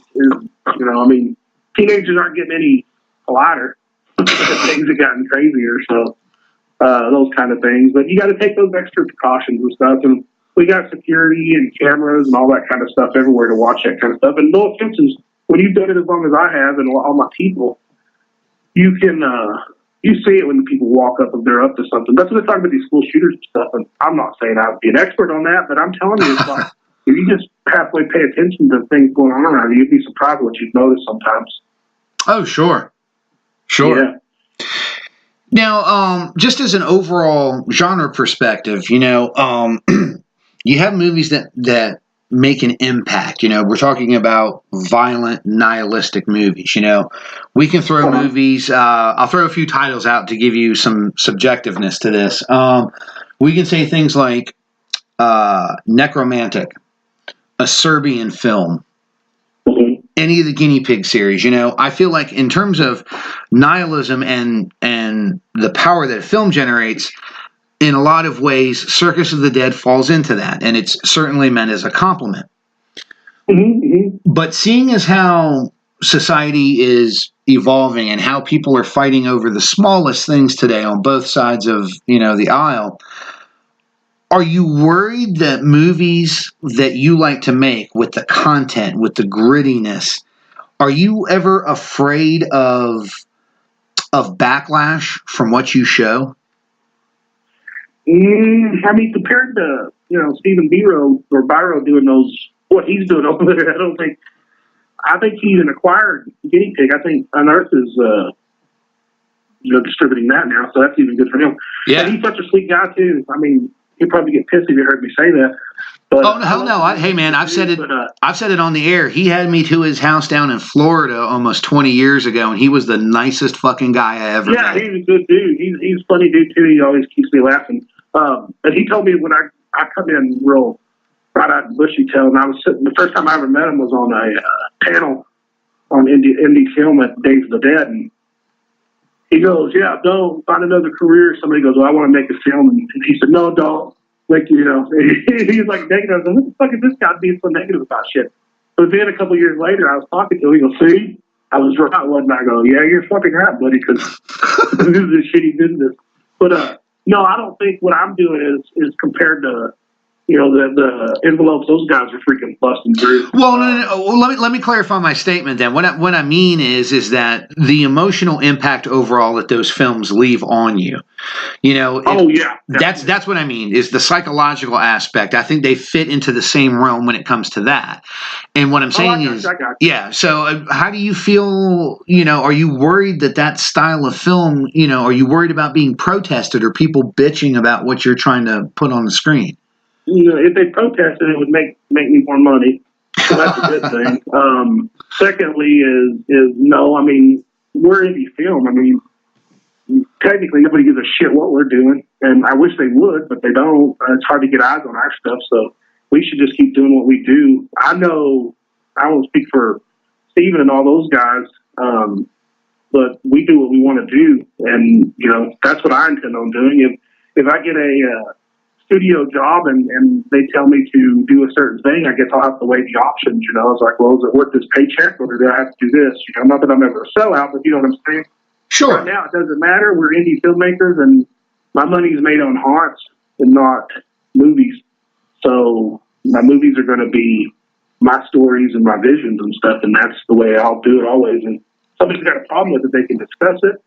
teenagers aren't getting any lighter. Things have gotten crazier, so those kind of things. But you got to take those extra precautions and stuff. And we got security and cameras and all that kind of stuff everywhere to watch that kind of stuff. And no offenses, when you've done it as long as I have and all my people, you can you see it when people walk up and they're up to something. That's what they're talking about, these school shooters and stuff. And I'm not saying I would be an expert on that, but I'm telling you, it's like if you just halfway pay attention to things going on around you, you'd be surprised what you've noticed sometimes. Oh, sure. Yeah. Now, just as an overall genre perspective, you have movies that make an impact. We're talking about violent, nihilistic movies. We can throw movies. I'll throw a few titles out to give you some subjectiveness to this. We can say things like Necromantic, a Serbian film, any of the Guinea Pig series. I feel like in terms of nihilism and the power that a film generates, in a lot of ways, Circus of the Dead falls into that, and it's certainly meant as a compliment. Mm-hmm. But seeing as how society is evolving and how people are fighting over the smallest things today on both sides of the aisle, are you worried that movies that you like to make with the content, with the grittiness, are you ever afraid of backlash from what you show? Compared to Stephen Biro doing what he's doing over there, I think he's an acquired guinea pig. I think Unearth is distributing that now, so that's even good for him. Yeah, and he's such a sweet guy too. He'd probably get pissed if you heard me say that. But oh, hell no! Hey, man, I've said it. I've said it on the air. He had me to his house down in Florida almost 20 years ago, and he was the nicest fucking guy I ever met. Yeah, he's a good dude. He's a funny dude too. He always keeps me laughing. And he told me when I come in real right out and bushy tail, and I was sitting. The first time I ever met him was on a panel on indie film at Days of the Dead, and he goes, "Yeah, don't find another career." Somebody goes, "Well, I want to make a film," and he said, "No, don't." Like, he's like negative. I said, "What the fuck is this guy being so negative about shit?" But then a couple of years later, I was talking to him. He goes, "See, I was right, wasn't I?" I go, "Yeah, you're fucking right, buddy, because this is a shitty business." But no, I don't think what I'm doing is compared to the envelopes those guys are freaking busting through. Well, no. Well, let me clarify my statement then. What I mean is that the emotional impact overall that those films leave on you. That's what I mean, is the psychological aspect. I think they fit into the same realm when it comes to that. And what I'm saying yeah. So how do you feel? Are you worried that style of film? Are you worried about being protested or people bitching about what you're trying to put on the screen? If they protested, it would make me more money. So that's a good thing. Secondly is no. We're indie film. Technically, nobody gives a shit what we're doing, and I wish they would, but they don't. It's hard to get eyes on our stuff, so we should just keep doing what we do. I know I won't speak for Steven and all those guys, but we do what we want to do, and that's what I intend on doing. If I get a studio job and they tell me to do a certain thing, I guess I'll have to weigh the options. I was like, well, is it worth this paycheck, or do I have to do this? Not that I'm ever a sellout, but you know what I'm saying? Sure. Right now, it doesn't matter. We're indie filmmakers, and my money's made on haunts and not movies. So my movies are going to be my stories and my visions and stuff, and that's the way I'll do it always. And if somebody's got a problem with it, they can discuss it.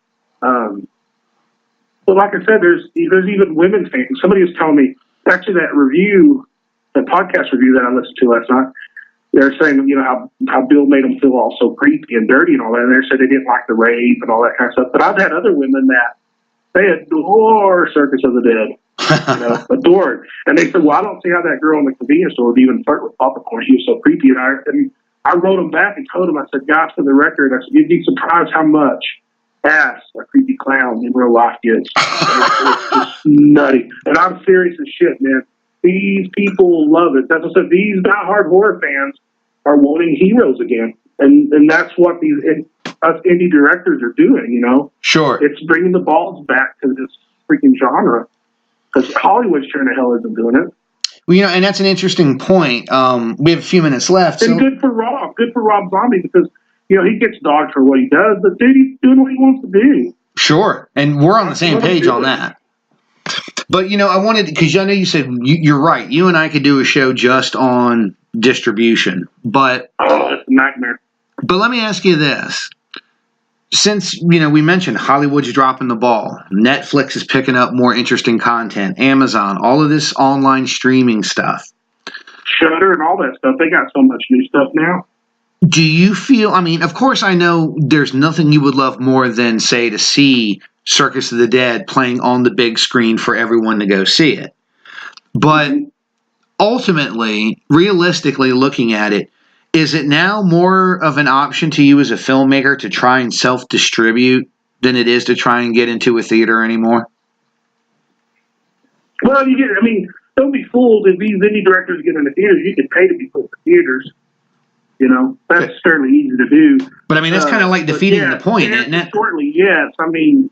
But like I said, there's even women fans. Somebody was telling me, actually, that podcast review that I listened to last night, they're saying, how Bill made them feel all so creepy and dirty and all that. And they said they didn't like the rape and all that kind of stuff. But I've had other women that they adore Circus of the Dead, adore it. And they said, well, I don't see how that girl in the convenience store would even flirt with popcorn. He was so creepy. And I wrote them back and told them, I said, guys, for the record, I said, you'd be surprised how much ass a creepy clown in real life gets. It's just nutty. And I'm serious as shit, man. These people love it. That's what I said. These diehard horror fans are wanting heroes again, and that's what us indie directors are doing. You know, Sure. it's bringing the balls back to this freaking genre because Hollywood sure the hell isn't doing it. Well, you know, and that's an interesting point. We have a few minutes left. And good for Rob Zombie because you know he gets dogged for what he does, but dude, he's doing what he wants to do. Sure, and we're on the same page on that. But, you know, I wanted, because I know you said, you're right, you and I could do a show just on distribution, but... Oh, it's a nightmare. But let me ask you this. Since, you know, we mentioned Hollywood's dropping the ball, Netflix is picking up more interesting content, Amazon, all of this online streaming stuff. Shudder and all that stuff, they got so much new stuff now. Do you feel, I mean, of course I know there's nothing you would love more than, say, to see Circus of the Dead playing on the big screen for everyone to go see it. But ultimately, realistically looking at it, is it now more of an option to you as a filmmaker to try and self-distribute than it is to try and get into a theater anymore? Well, don't be fooled if these indie directors get into theaters. You can pay to be put in theaters. You know, that's fairly easy to do. But I mean, that's kind of like defeating the point, isn't it? Shortly, yes. I mean,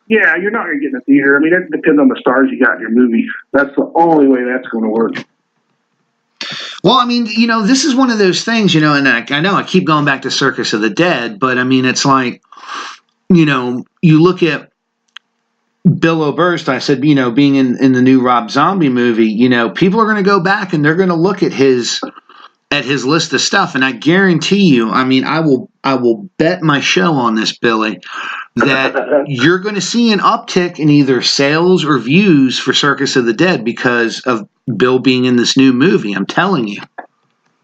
yeah, you're not going to get in a theater. I mean, it depends on the stars you got in your movie. That's the only way that's going to work. Well, I mean, you know, this is one of those things, you know, and I know I keep going back to Circus of the Dead, but I mean, it's like, you know, you look at Bill Oberst, I said, you know, being in the new Rob Zombie movie, you know, people are going to go back and they're going to look at his list of stuff, and I guarantee you, I mean, I will bet my show on this, Billy, that you're going to see an uptick in either sales or views for Circus of the Dead because of Bill being in this new movie. I'm telling you.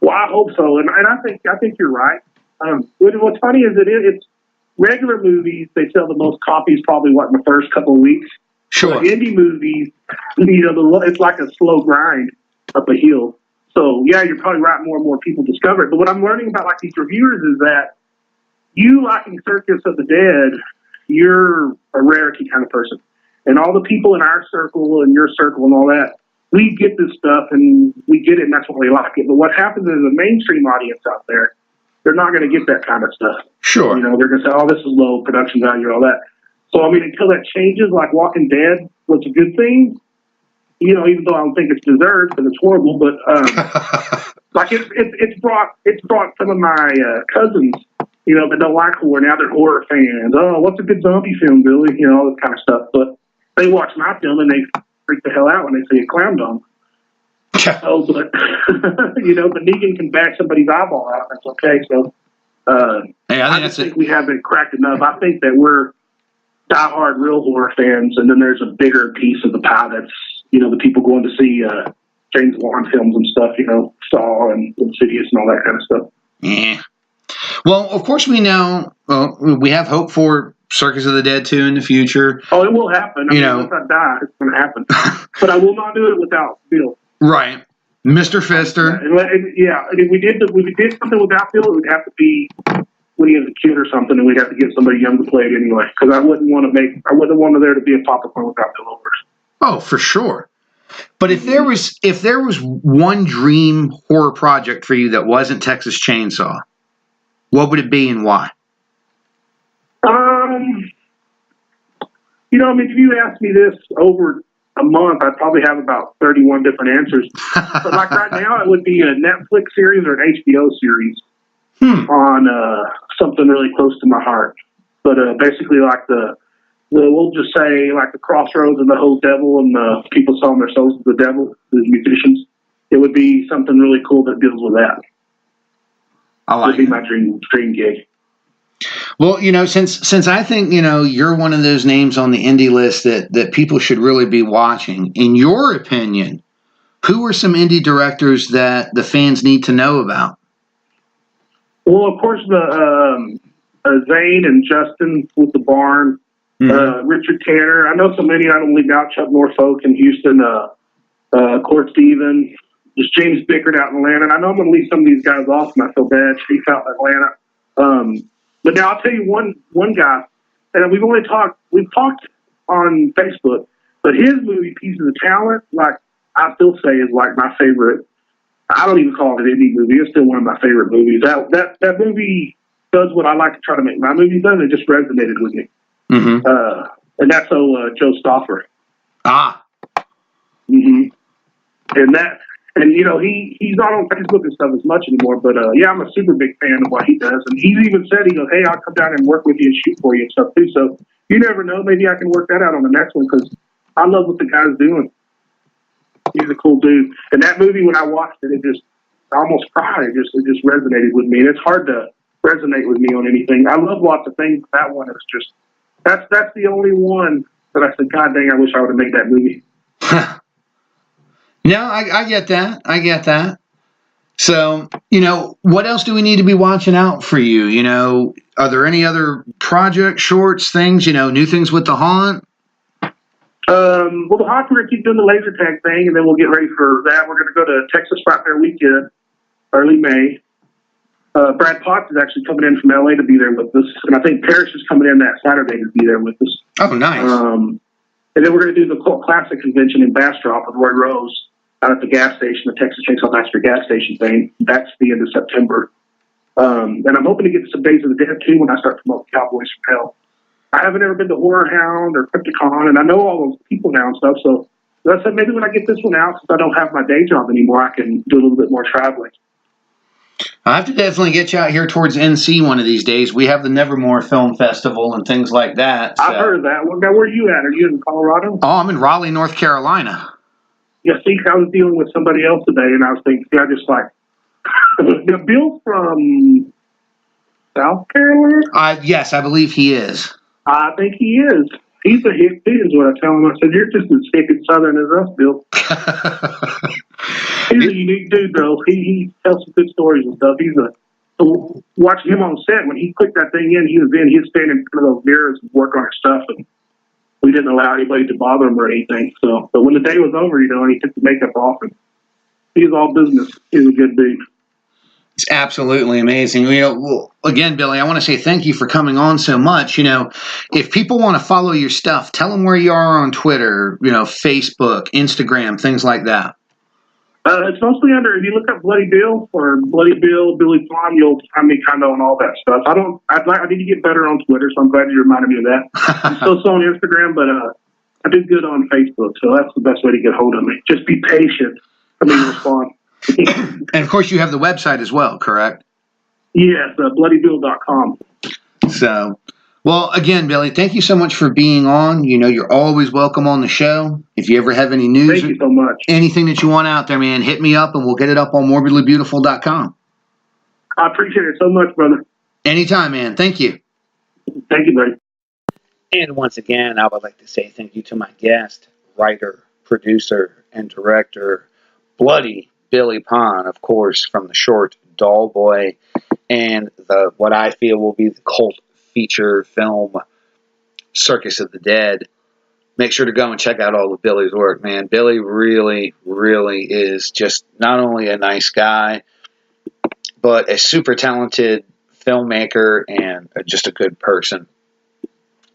Well, I hope so, and I think you're right. What's funny is it's regular movies. They sell the most copies probably in the first couple of weeks. Sure. But indie movies, you know, it's like a slow grind up a hill. So, yeah, you're probably right. More and more people discover it. But what I'm learning about, like, these reviewers is that you liking Circus of the Dead, you're a rarity kind of person. And all the people in our circle and your circle and all that, we get this stuff and we get it and that's why we like it. But what happens is the mainstream audience out there, they're not going to get that kind of stuff. Sure. You know, they're going to say, oh, this is low production value and all that. So, I mean, until that changes, like Walking Dead was a good thing. You know, even though I don't think it's deserved because it's horrible, but like it's brought some of my cousins, you know, that don't like horror. Now they're horror fans. Oh, what's a good zombie film, Billy? You know, all this kind of stuff. But they watch my film and they freak the hell out when they see a clown dome. Oh, but you know, but Negan can bash somebody's eyeball out. That's okay. So I just think we haven't cracked enough. I think that we're diehard real horror fans, and then there's a bigger piece of the pie that's, you know, the people going to see James Wan films and stuff, you know, Saw and Insidious and all that kind of stuff. Yeah. Well, of course we know, we have hope for Circus of the Dead 2 in the future. Oh, it will happen. I mean, once I die, it's going to happen. But I will not do it without Bill. Right. Mr. Fister. Yeah, and if we did something without Bill, it would have to be when he was a kid or something, and we'd have to get somebody young to play it anyway. Because I wouldn't want there to be a popcorn without Bill Oberst. Oh, for sure. But if there was one dream horror project for you that wasn't Texas Chainsaw, what would it be and why? You know, I mean, if you asked me this over a month, I'd probably have about 31 different answers. But like right now, it would be a Netflix series or an HBO series on something really close to my heart. But basically, like we'll just say like the Crossroads and the Whole Devil and the people selling their souls to the devil, the musicians. It would be something really cool that deals with that. I like it. Would be my dream gig. Well, you know, since I think, you know, you're one of those names on the indie list that people should really be watching. In your opinion, who are some indie directors that the fans need to know about? Well, of course, the Zane and Justin with the Barn, Richard Tanner. I know so many. I don't leave out Chuck Norfolk in Houston, Court Stevens, just James Bickert out in Atlanta. And I know I'm going to leave some of these guys off, and I feel bad. Chief out in Atlanta. But now I'll tell you one guy, and we've talked on Facebook, but his movie Pieces of Talent, like I still say is like my favorite. I don't even call it an indie movie. It's still one of my favorite movies. That movie does what I like to try to make my movies done. It just resonated with me. Mm-hmm. And that's Joe Stauffer. Ah. Mm-hmm. And you know, he's not on Facebook and stuff as much anymore, but yeah, I'm a super big fan of what he does. And he's even said, he goes, hey, I'll come down and work with you and shoot for you and stuff too. So you never know. Maybe I can work that out on the next one, because I love what the guy's doing. He's a cool dude. And that movie, when I watched it, I almost cried. It just resonated with me. And it's hard to resonate with me on anything. I love lots of things, but that one is just, that's the only one that I said, God dang, I wish I would have made that movie. No, I get that. I get that. So, you know, what else do we need to be watching out for you? You know, are there any other projects, shorts, things, you know, new things with The Haunt? Well, The Haunt, we're going to keep doing the laser tag thing, and then we'll get ready for that. We're going to go to Texas Fright Fair weekend, early May. Brad Potts is actually coming in from LA to be there with us, and I think Parrish is coming in that Saturday to be there with us. Oh, nice. And then we're going to do the Cult Classic convention in Bastrop with Roy Rose out at the gas station, the Texas Chainsaw Massacre gas station thing. That's the end of September. And I'm hoping to get some Days of the Dead too when I start promoting Cowboys from Hell. I haven't ever been to Horror Hound or Crypticon, and I know all those people now and stuff. So I said maybe when I get this one out, since I don't have my day job anymore, I can do a little bit more traveling. I have to definitely get you out here towards NC one of these days. We have the Nevermore Film Festival and things like that. So. I've heard of that. Well, now, where are you at? Are you in Colorado? Oh, I'm in Raleigh, North Carolina. Yeah, see, I was dealing with somebody else today, and I was thinking, I just like, Bill from South Carolina? Yes, I believe he is. I think he is. He's a hick dude, is what I tell him. I said, you're just as thick and southern as us, Bill. He's a unique dude, though. He tells some good stories and stuff. Watching him on set, when he clicked that thing in, he was standing in front of those mirrors and work on his stuff, and we didn't allow anybody to bother him or anything. So, but when the day was over, you know, and he took the makeup off, and he's all business. He's a good dude. It's absolutely amazing. You know, well, again, Billy, I want to say thank you for coming on so much. You know, if people want to follow your stuff, tell them where you are on Twitter, you know, Facebook, Instagram, things like that. It's mostly under, if you look up Bloody Bill or Bloody Bill, Billy Plum, you'll find me kind of on all that stuff. I need to get better on Twitter, so I'm glad you reminded me of that. I'm still on Instagram, but I do good on Facebook, so that's the best way to get hold of me. Just be patient for me to respond. And of course, you have the website as well, correct? Yes, bloodybill.com. So, well, again, Billy, thank you so much for being on. You know, you're always welcome on the show. If you ever have any news, thank you so much. Anything that you want out there, man, hit me up and we'll get it up on morbidlybeautiful.com. I appreciate it so much, brother. Anytime, man. Thank you. Thank you, buddy. And once again, I would like to say thank you to my guest, writer, producer, and director, Bloody Billy Pond, of course, from the short Doll Boy and what I feel will be the cult feature film Circus of the Dead. Make sure to go and check out all of Billy's work, man. Billy really, really is just not only a nice guy, but a super talented filmmaker and just a good person.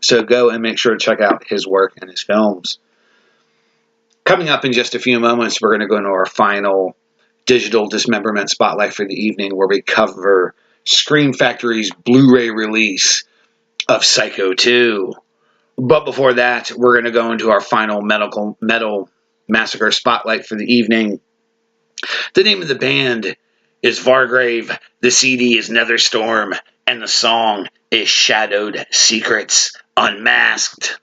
So go and make sure to check out his work and his films. Coming up in just a few moments, we're going to go into our final Digital Dismemberment Spotlight for the evening, where we cover Scream Factory's Blu-ray release of Psycho 2. But before that, we're going to go into our final Metal Massacre Spotlight for the evening. The name of the band is Vargrav, the CD is Netherstorm, and the song is Shadowed Secrets Unmasked.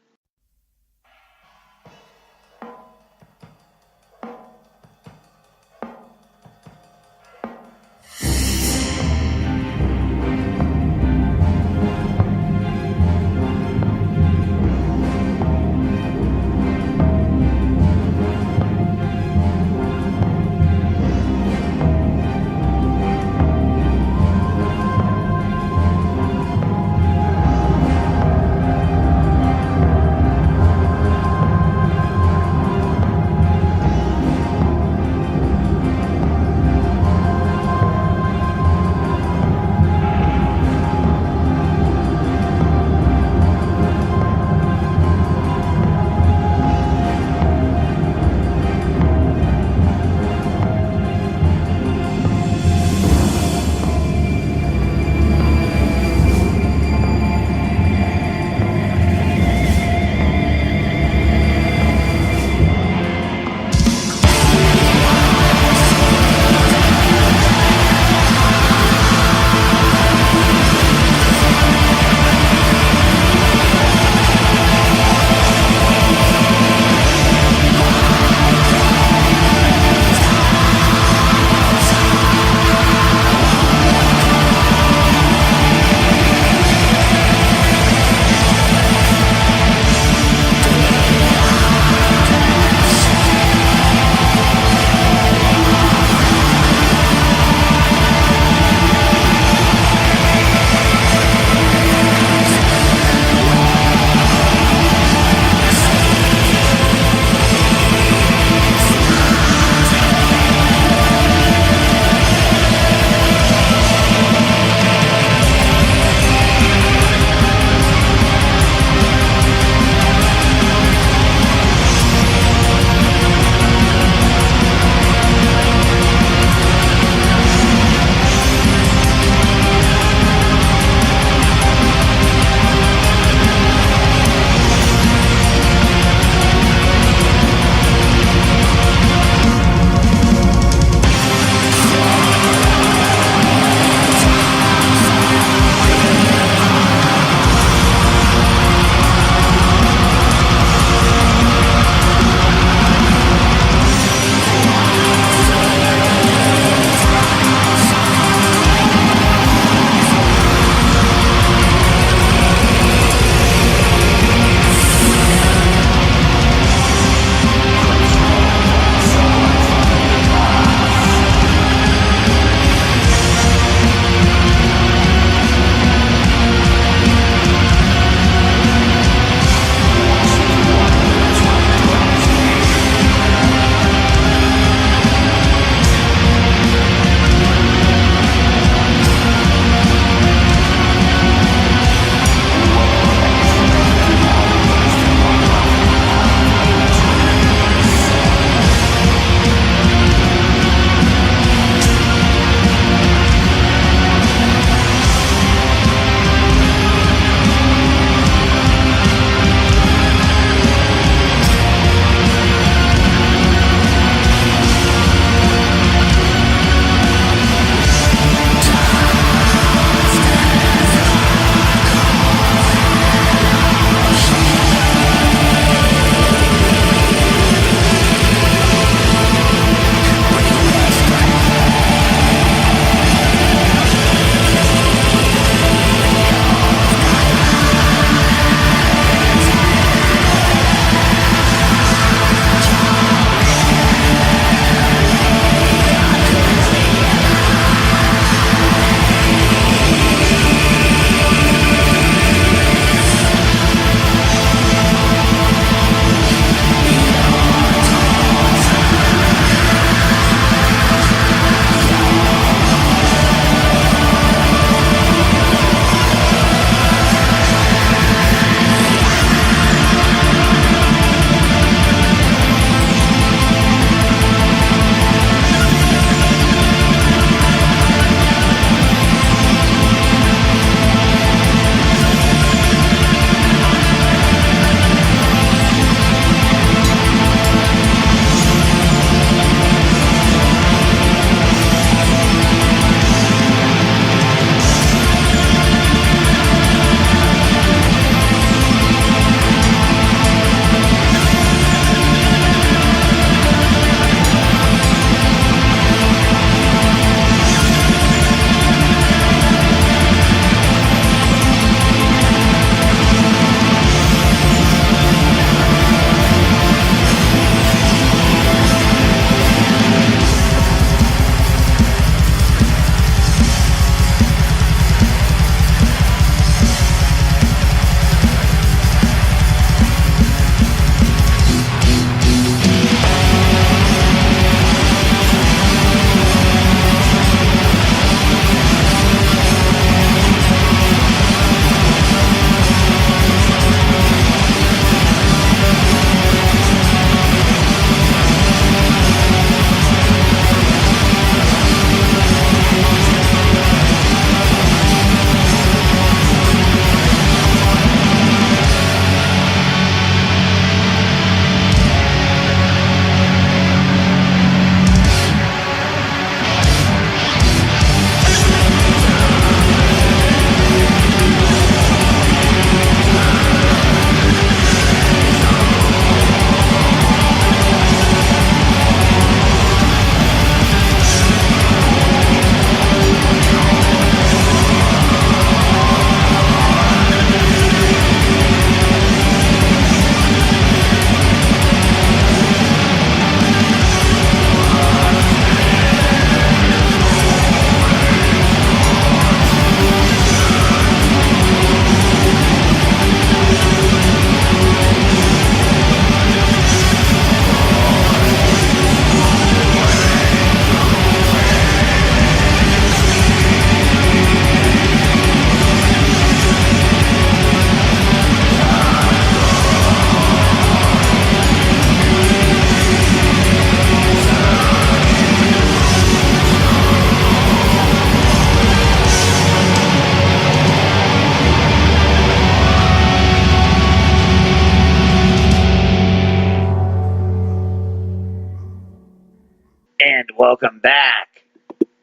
And welcome back.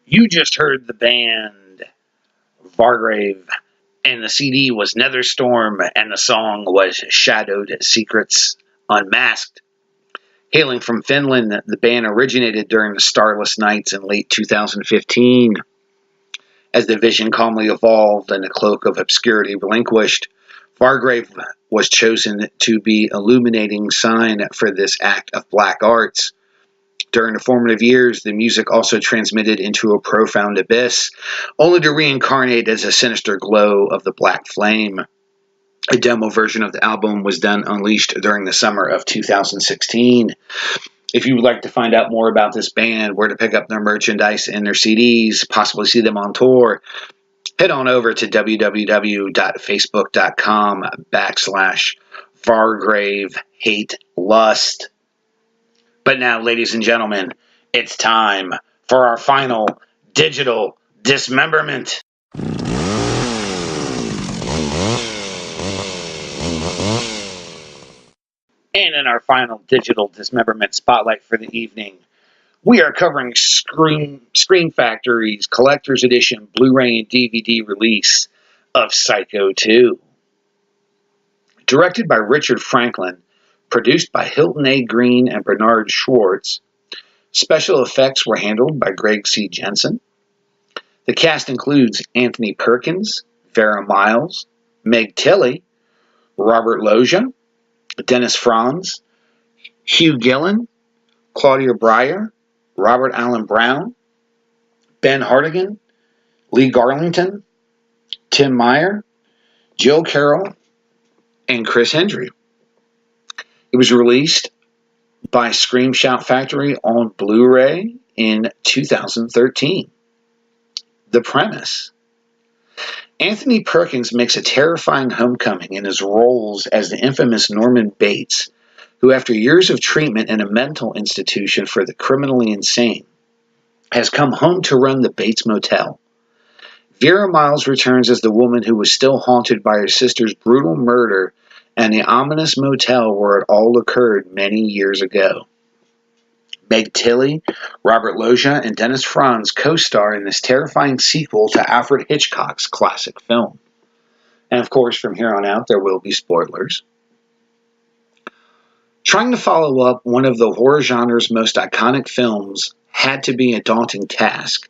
You just heard the band Vargrav, and the CD was Netherstorm, and the song was Shadowed Secrets Unmasked. Hailing from Finland, the band originated during the Starless Nights in late 2015. As the vision calmly evolved and the cloak of obscurity relinquished, Vargrav was chosen to be illuminating sign for this act of black arts. During the formative years, the music also transmitted into a profound abyss, only to reincarnate as a sinister glow of the black flame. A demo version of the album was then unleashed during the summer of 2016. If you would like to find out more about this band, where to pick up their merchandise and their CDs, possibly see them on tour, head on over to www.facebook.com/VargravHateLust. But now, ladies and gentlemen, it's time for our final digital dismemberment. And in our final digital dismemberment spotlight for the evening, we are covering Scream Factory's Collector's Edition Blu-ray and DVD release of Psycho 2. Directed by Richard Franklin, produced by Hilton A. Green and Bernard Schwartz, special effects were handled by Greg C. Jensen. The cast includes Anthony Perkins, Vera Miles, Meg Tilly, Robert Loggia, Dennis Franz, Hugh Gillen, Claudia Breyer, Robert Allen Brown, Ben Hartigan, Lee Garlington, Tim Meyer, Jill Carroll, and Chris Hendry. It was released by Scream Shout Factory on Blu-ray in 2013. The premise: Anthony Perkins makes a terrifying homecoming in his roles as the infamous Norman Bates, who, after years of treatment in a mental institution for the criminally insane, has come home to run the Bates Motel. Vera Miles returns as the woman who was still haunted by her sister's brutal murder and the ominous motel where it all occurred many years ago. Meg Tilly, Robert Loggia, and Dennis Franz co-star in this terrifying sequel to Alfred Hitchcock's classic film. And of course, from here on out, there will be spoilers. Trying to follow up one of the horror genre's most iconic films had to be a daunting task,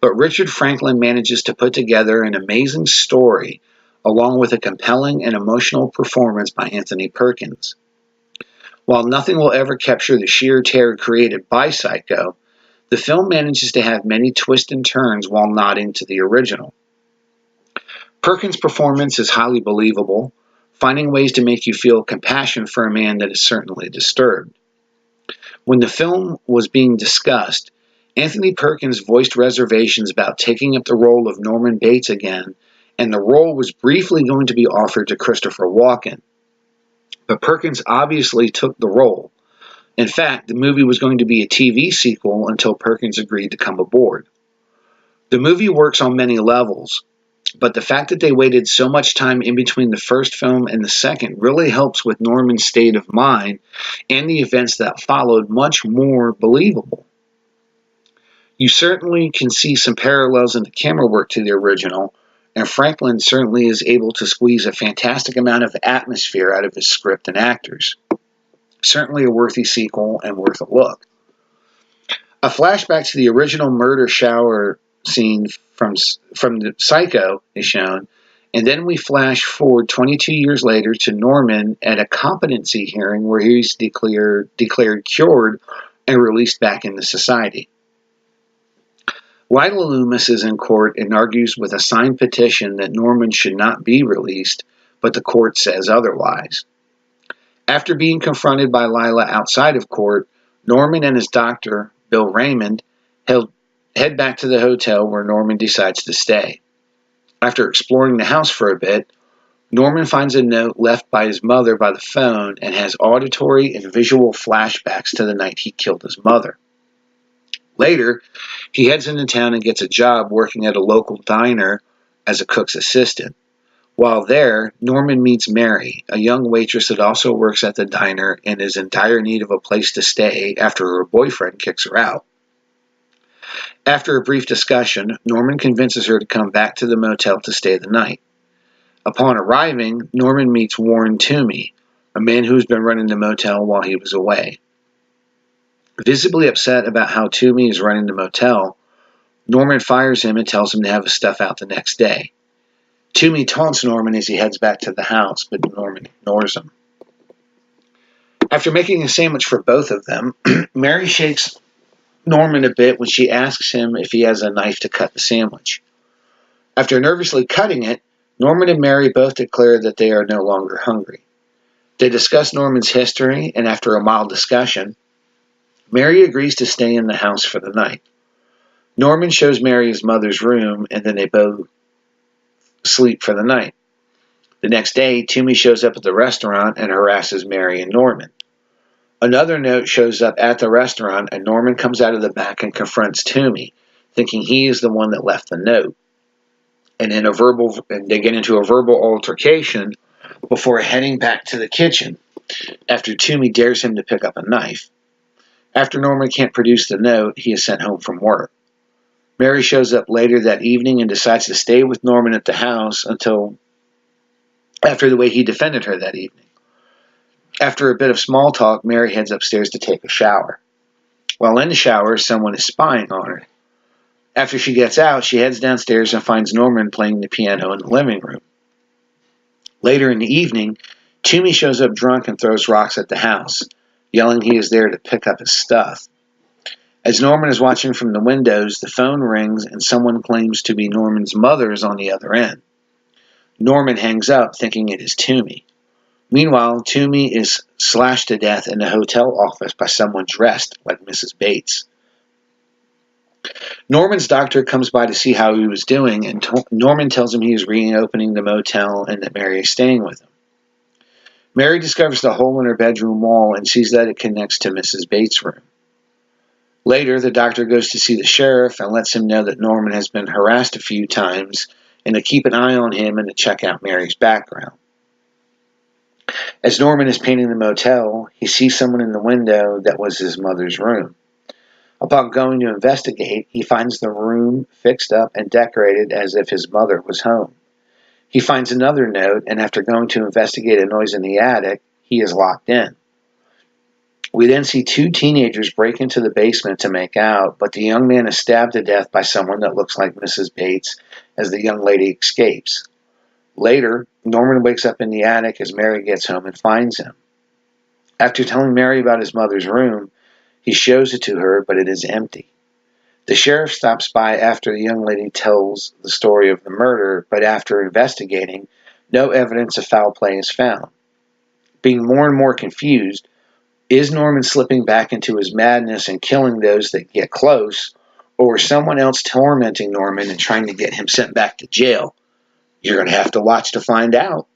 but Richard Franklin manages to put together an amazing story along with a compelling and emotional performance by Anthony Perkins. While nothing will ever capture the sheer terror created by Psycho, the film manages to have many twists and turns while nodding to the original. Perkins' performance is highly believable, finding ways to make you feel compassion for a man that is certainly disturbed. When the film was being discussed, Anthony Perkins voiced reservations about taking up the role of Norman Bates again, and the role was briefly going to be offered to Christopher Walken. But Perkins obviously took the role. In fact, the movie was going to be a TV sequel until Perkins agreed to come aboard. The movie works on many levels, but the fact that they waited so much time in between the first film and the second really helps with Norman's state of mind and the events that followed much more believable. You certainly can see some parallels in the camera work to the original, and Franklin certainly is able to squeeze a fantastic amount of atmosphere out of his script and actors. Certainly a worthy sequel and worth a look. A flashback to the original murder shower scene from the Psycho is shown, and then we flash forward 22 years later to Norman at a competency hearing where he's declared cured and released back into society. Lila Loomis is in court and argues with a signed petition that Norman should not be released, but the court says otherwise. After being confronted by Lila outside of court, Norman and his doctor, Bill Raymond, head back to the hotel where Norman decides to stay. After exploring the house for a bit, Norman finds a note left by his mother by the phone and has auditory and visual flashbacks to the night he killed his mother. Later, he heads into town and gets a job working at a local diner as a cook's assistant. While there, Norman meets Mary, a young waitress that also works at the diner and is in dire need of a place to stay after her boyfriend kicks her out. After a brief discussion, Norman convinces her to come back to the motel to stay the night. Upon arriving, Norman meets Warren Toomey, a man who's been running the motel while he was away. Visibly upset about how Toomey is running the motel, Norman fires him and tells him to have his stuff out the next day. Toomey taunts Norman as he heads back to the house, but Norman ignores him. After making a sandwich for both of them, Mary shakes Norman a bit when she asks him if he has a knife to cut the sandwich. After nervously cutting it, Norman and Mary both declare that they are no longer hungry. They discuss Norman's history, and after a mild discussion, Mary agrees to stay in the house for the night. Norman shows Mary his mother's room, and then they both sleep for the night. The next day, Toomey shows up at the restaurant and harasses Mary and Norman. Another note shows up at the restaurant, and Norman comes out of the back and confronts Toomey, thinking he is the one that left the note. And they get into a verbal altercation before heading back to the kitchen, after Toomey dares him to pick up a knife. After Norman can't produce the note, he is sent home from work. Mary shows up later that evening and decides to stay with Norman at the house until after the way he defended her that evening. After a bit of small talk, Mary heads upstairs to take a shower. While in the shower, someone is spying on her. After she gets out, she heads downstairs and finds Norman playing the piano in the living room. Later in the evening, Toomey shows up drunk and throws rocks at the house, yelling he is there to pick up his stuff. As Norman is watching from the windows, the phone rings and someone claims to be Norman's mother is on the other end. Norman hangs up, thinking it is Toomey. Meanwhile, Toomey is slashed to death in a hotel office by someone dressed like Mrs. Bates. Norman's doctor comes by to see how he was doing, and Norman tells him he is reopening the motel and that Mary is staying with him. Mary discovers the hole in her bedroom wall and sees that it connects to Mrs. Bates' room. Later, the doctor goes to see the sheriff and lets him know that Norman has been harassed a few times and to keep an eye on him and to check out Mary's background. As Norman is painting the motel, he sees someone in the window that was his mother's room. Upon going to investigate, he finds the room fixed up and decorated as if his mother was home. He finds another note, and after going to investigate a noise in the attic, he is locked in. We then see two teenagers break into the basement to make out, but the young man is stabbed to death by someone that looks like Mrs. Bates as the young lady escapes. Later, Norman wakes up in the attic as Mary gets home and finds him. After telling Mary about his mother's room, he shows it to her, but it is empty. The sheriff stops by after the young lady tells the story of the murder, but after investigating, no evidence of foul play is found. Being more and more confused, is Norman slipping back into his madness and killing those that get close, or is someone else tormenting Norman and trying to get him sent back to jail? You're going to have to watch to find out.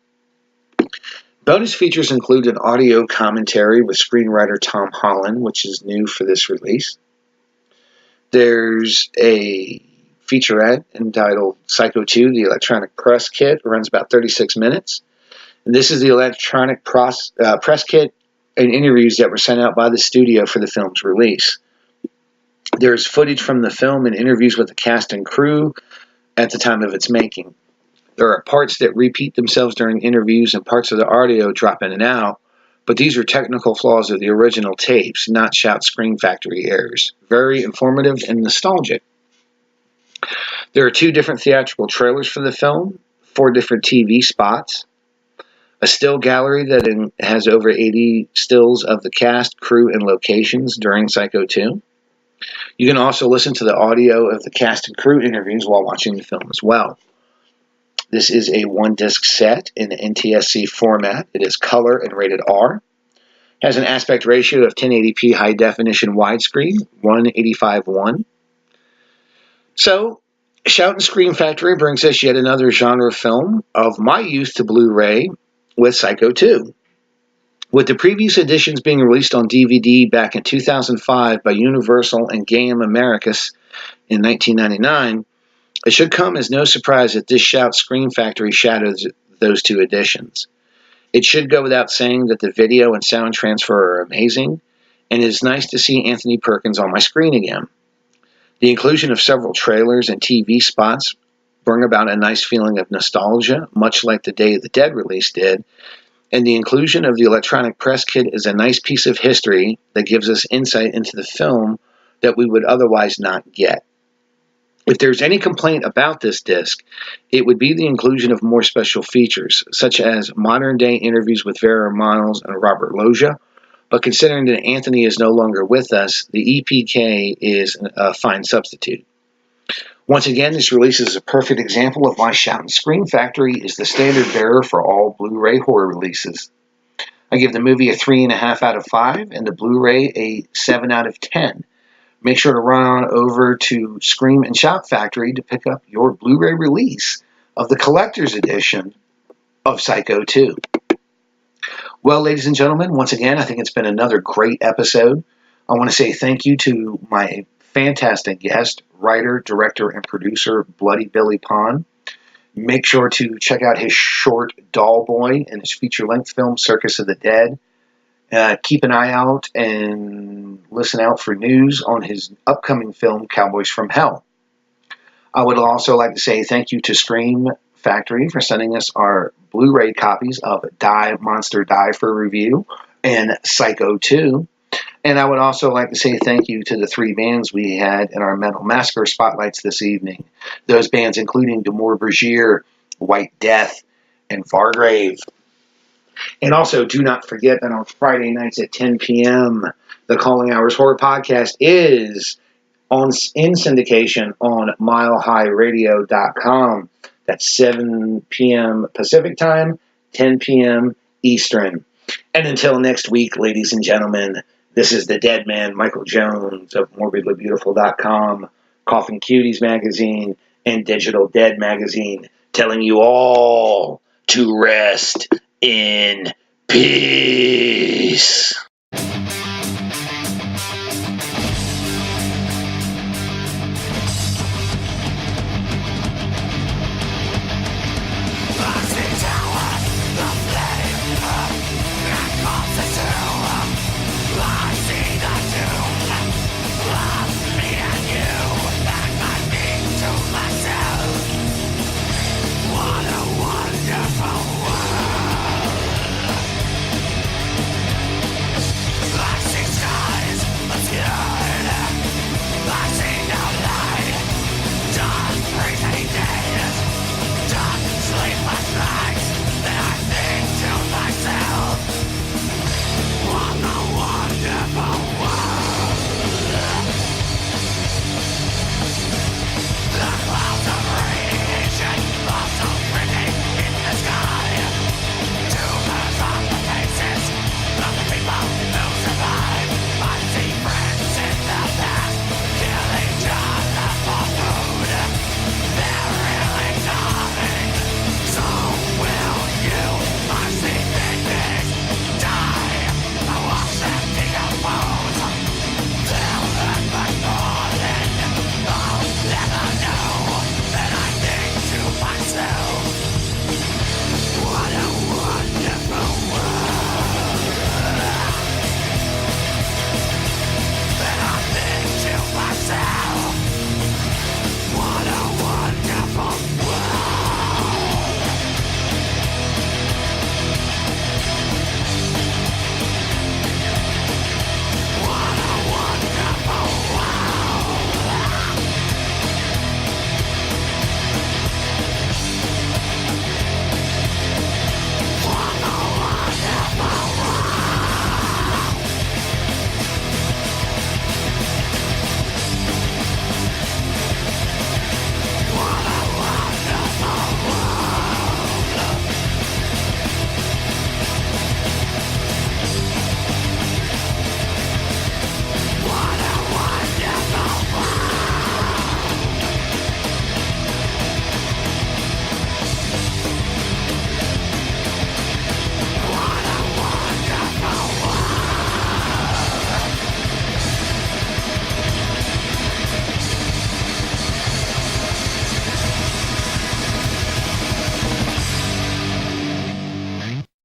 Bonus features include an audio commentary with screenwriter Tom Holland, which is new for this release. There's a featurette entitled Psycho 2, the electronic press kit. It runs about 36 minutes. And this is the electronic press kit and interviews that were sent out by the studio for the film's release. There's footage from the film and interviews with the cast and crew at the time of its making. There are parts that repeat themselves during interviews and parts of the audio drop in and out, but these are technical flaws of the original tapes, not Shout Screen Factory errors. Very informative and nostalgic. There are 2 different theatrical trailers for the film, 4 different TV spots, a still gallery that has over 80 stills of the cast, crew, and locations during Psycho 2. You can also listen to the audio of the cast and crew interviews while watching the film as well. This is a 1-disc set in the NTSC format. It is color and rated R. It has an aspect ratio of 1080p high definition widescreen, 185:1. So, Shout and Scream Factory brings us yet another genre film of my youth to Blu-ray with Psycho 2. With the previous editions being released on DVD back in 2005 by Universal and Game Americas in 1999, it should come as no surprise that this Shout Scream Factory shadows those 2 editions. It should go without saying that the video and sound transfer are amazing, and it is nice to see Anthony Perkins on my screen again. The inclusion of several trailers and TV spots bring about a nice feeling of nostalgia, much like the Day of the Dead release did, and the inclusion of the electronic press kit is a nice piece of history that gives us insight into the film that we would otherwise not get. If there's any complaint about this disc, it would be the inclusion of more special features, such as modern-day interviews with Vera Miles and Robert Loggia, but considering that Anthony is no longer with us, the EPK is a fine substitute. Once again, this release is a perfect example of why Shout and Scream Factory is the standard bearer for all Blu-ray horror releases. I give the movie a 3.5 out of 5 and the Blu-ray a 7 out of 10. Make sure to run on over to Scream and Shout Factory to pick up your Blu-ray release of the collector's edition of Psycho 2. Well, ladies and gentlemen, once again, I think it's been another great episode. I want to say thank you to my fantastic guest, writer, director, and producer, Bloody Billy Pond. Make sure to check out his short Doll Boy and his feature-length film, Circus of the Dead. Keep an eye out and listen out for news on his upcoming film, Cowboys from Hell. I would also like to say thank you to Scream Factory for sending us our Blu-ray copies of Die, Monster, Die for review and Psycho 2. And I would also like to say thank you to the 3 bands we had in our Metal Massacre Spotlights this evening. Those bands including Dimmu Borgir, White Death, and Vargrav. And also, do not forget that on Friday nights at 10 p.m., the Calling Hours Horror Podcast is in syndication on milehighradio.com. That's 7 p.m. Pacific Time, 10 p.m. Eastern. And until next week, ladies and gentlemen, this is the Dead Man, Michael Jones of MorbidlyBeautiful.com, Coffin Cuties Magazine, and Digital Dead Magazine, telling you all to rest in peace.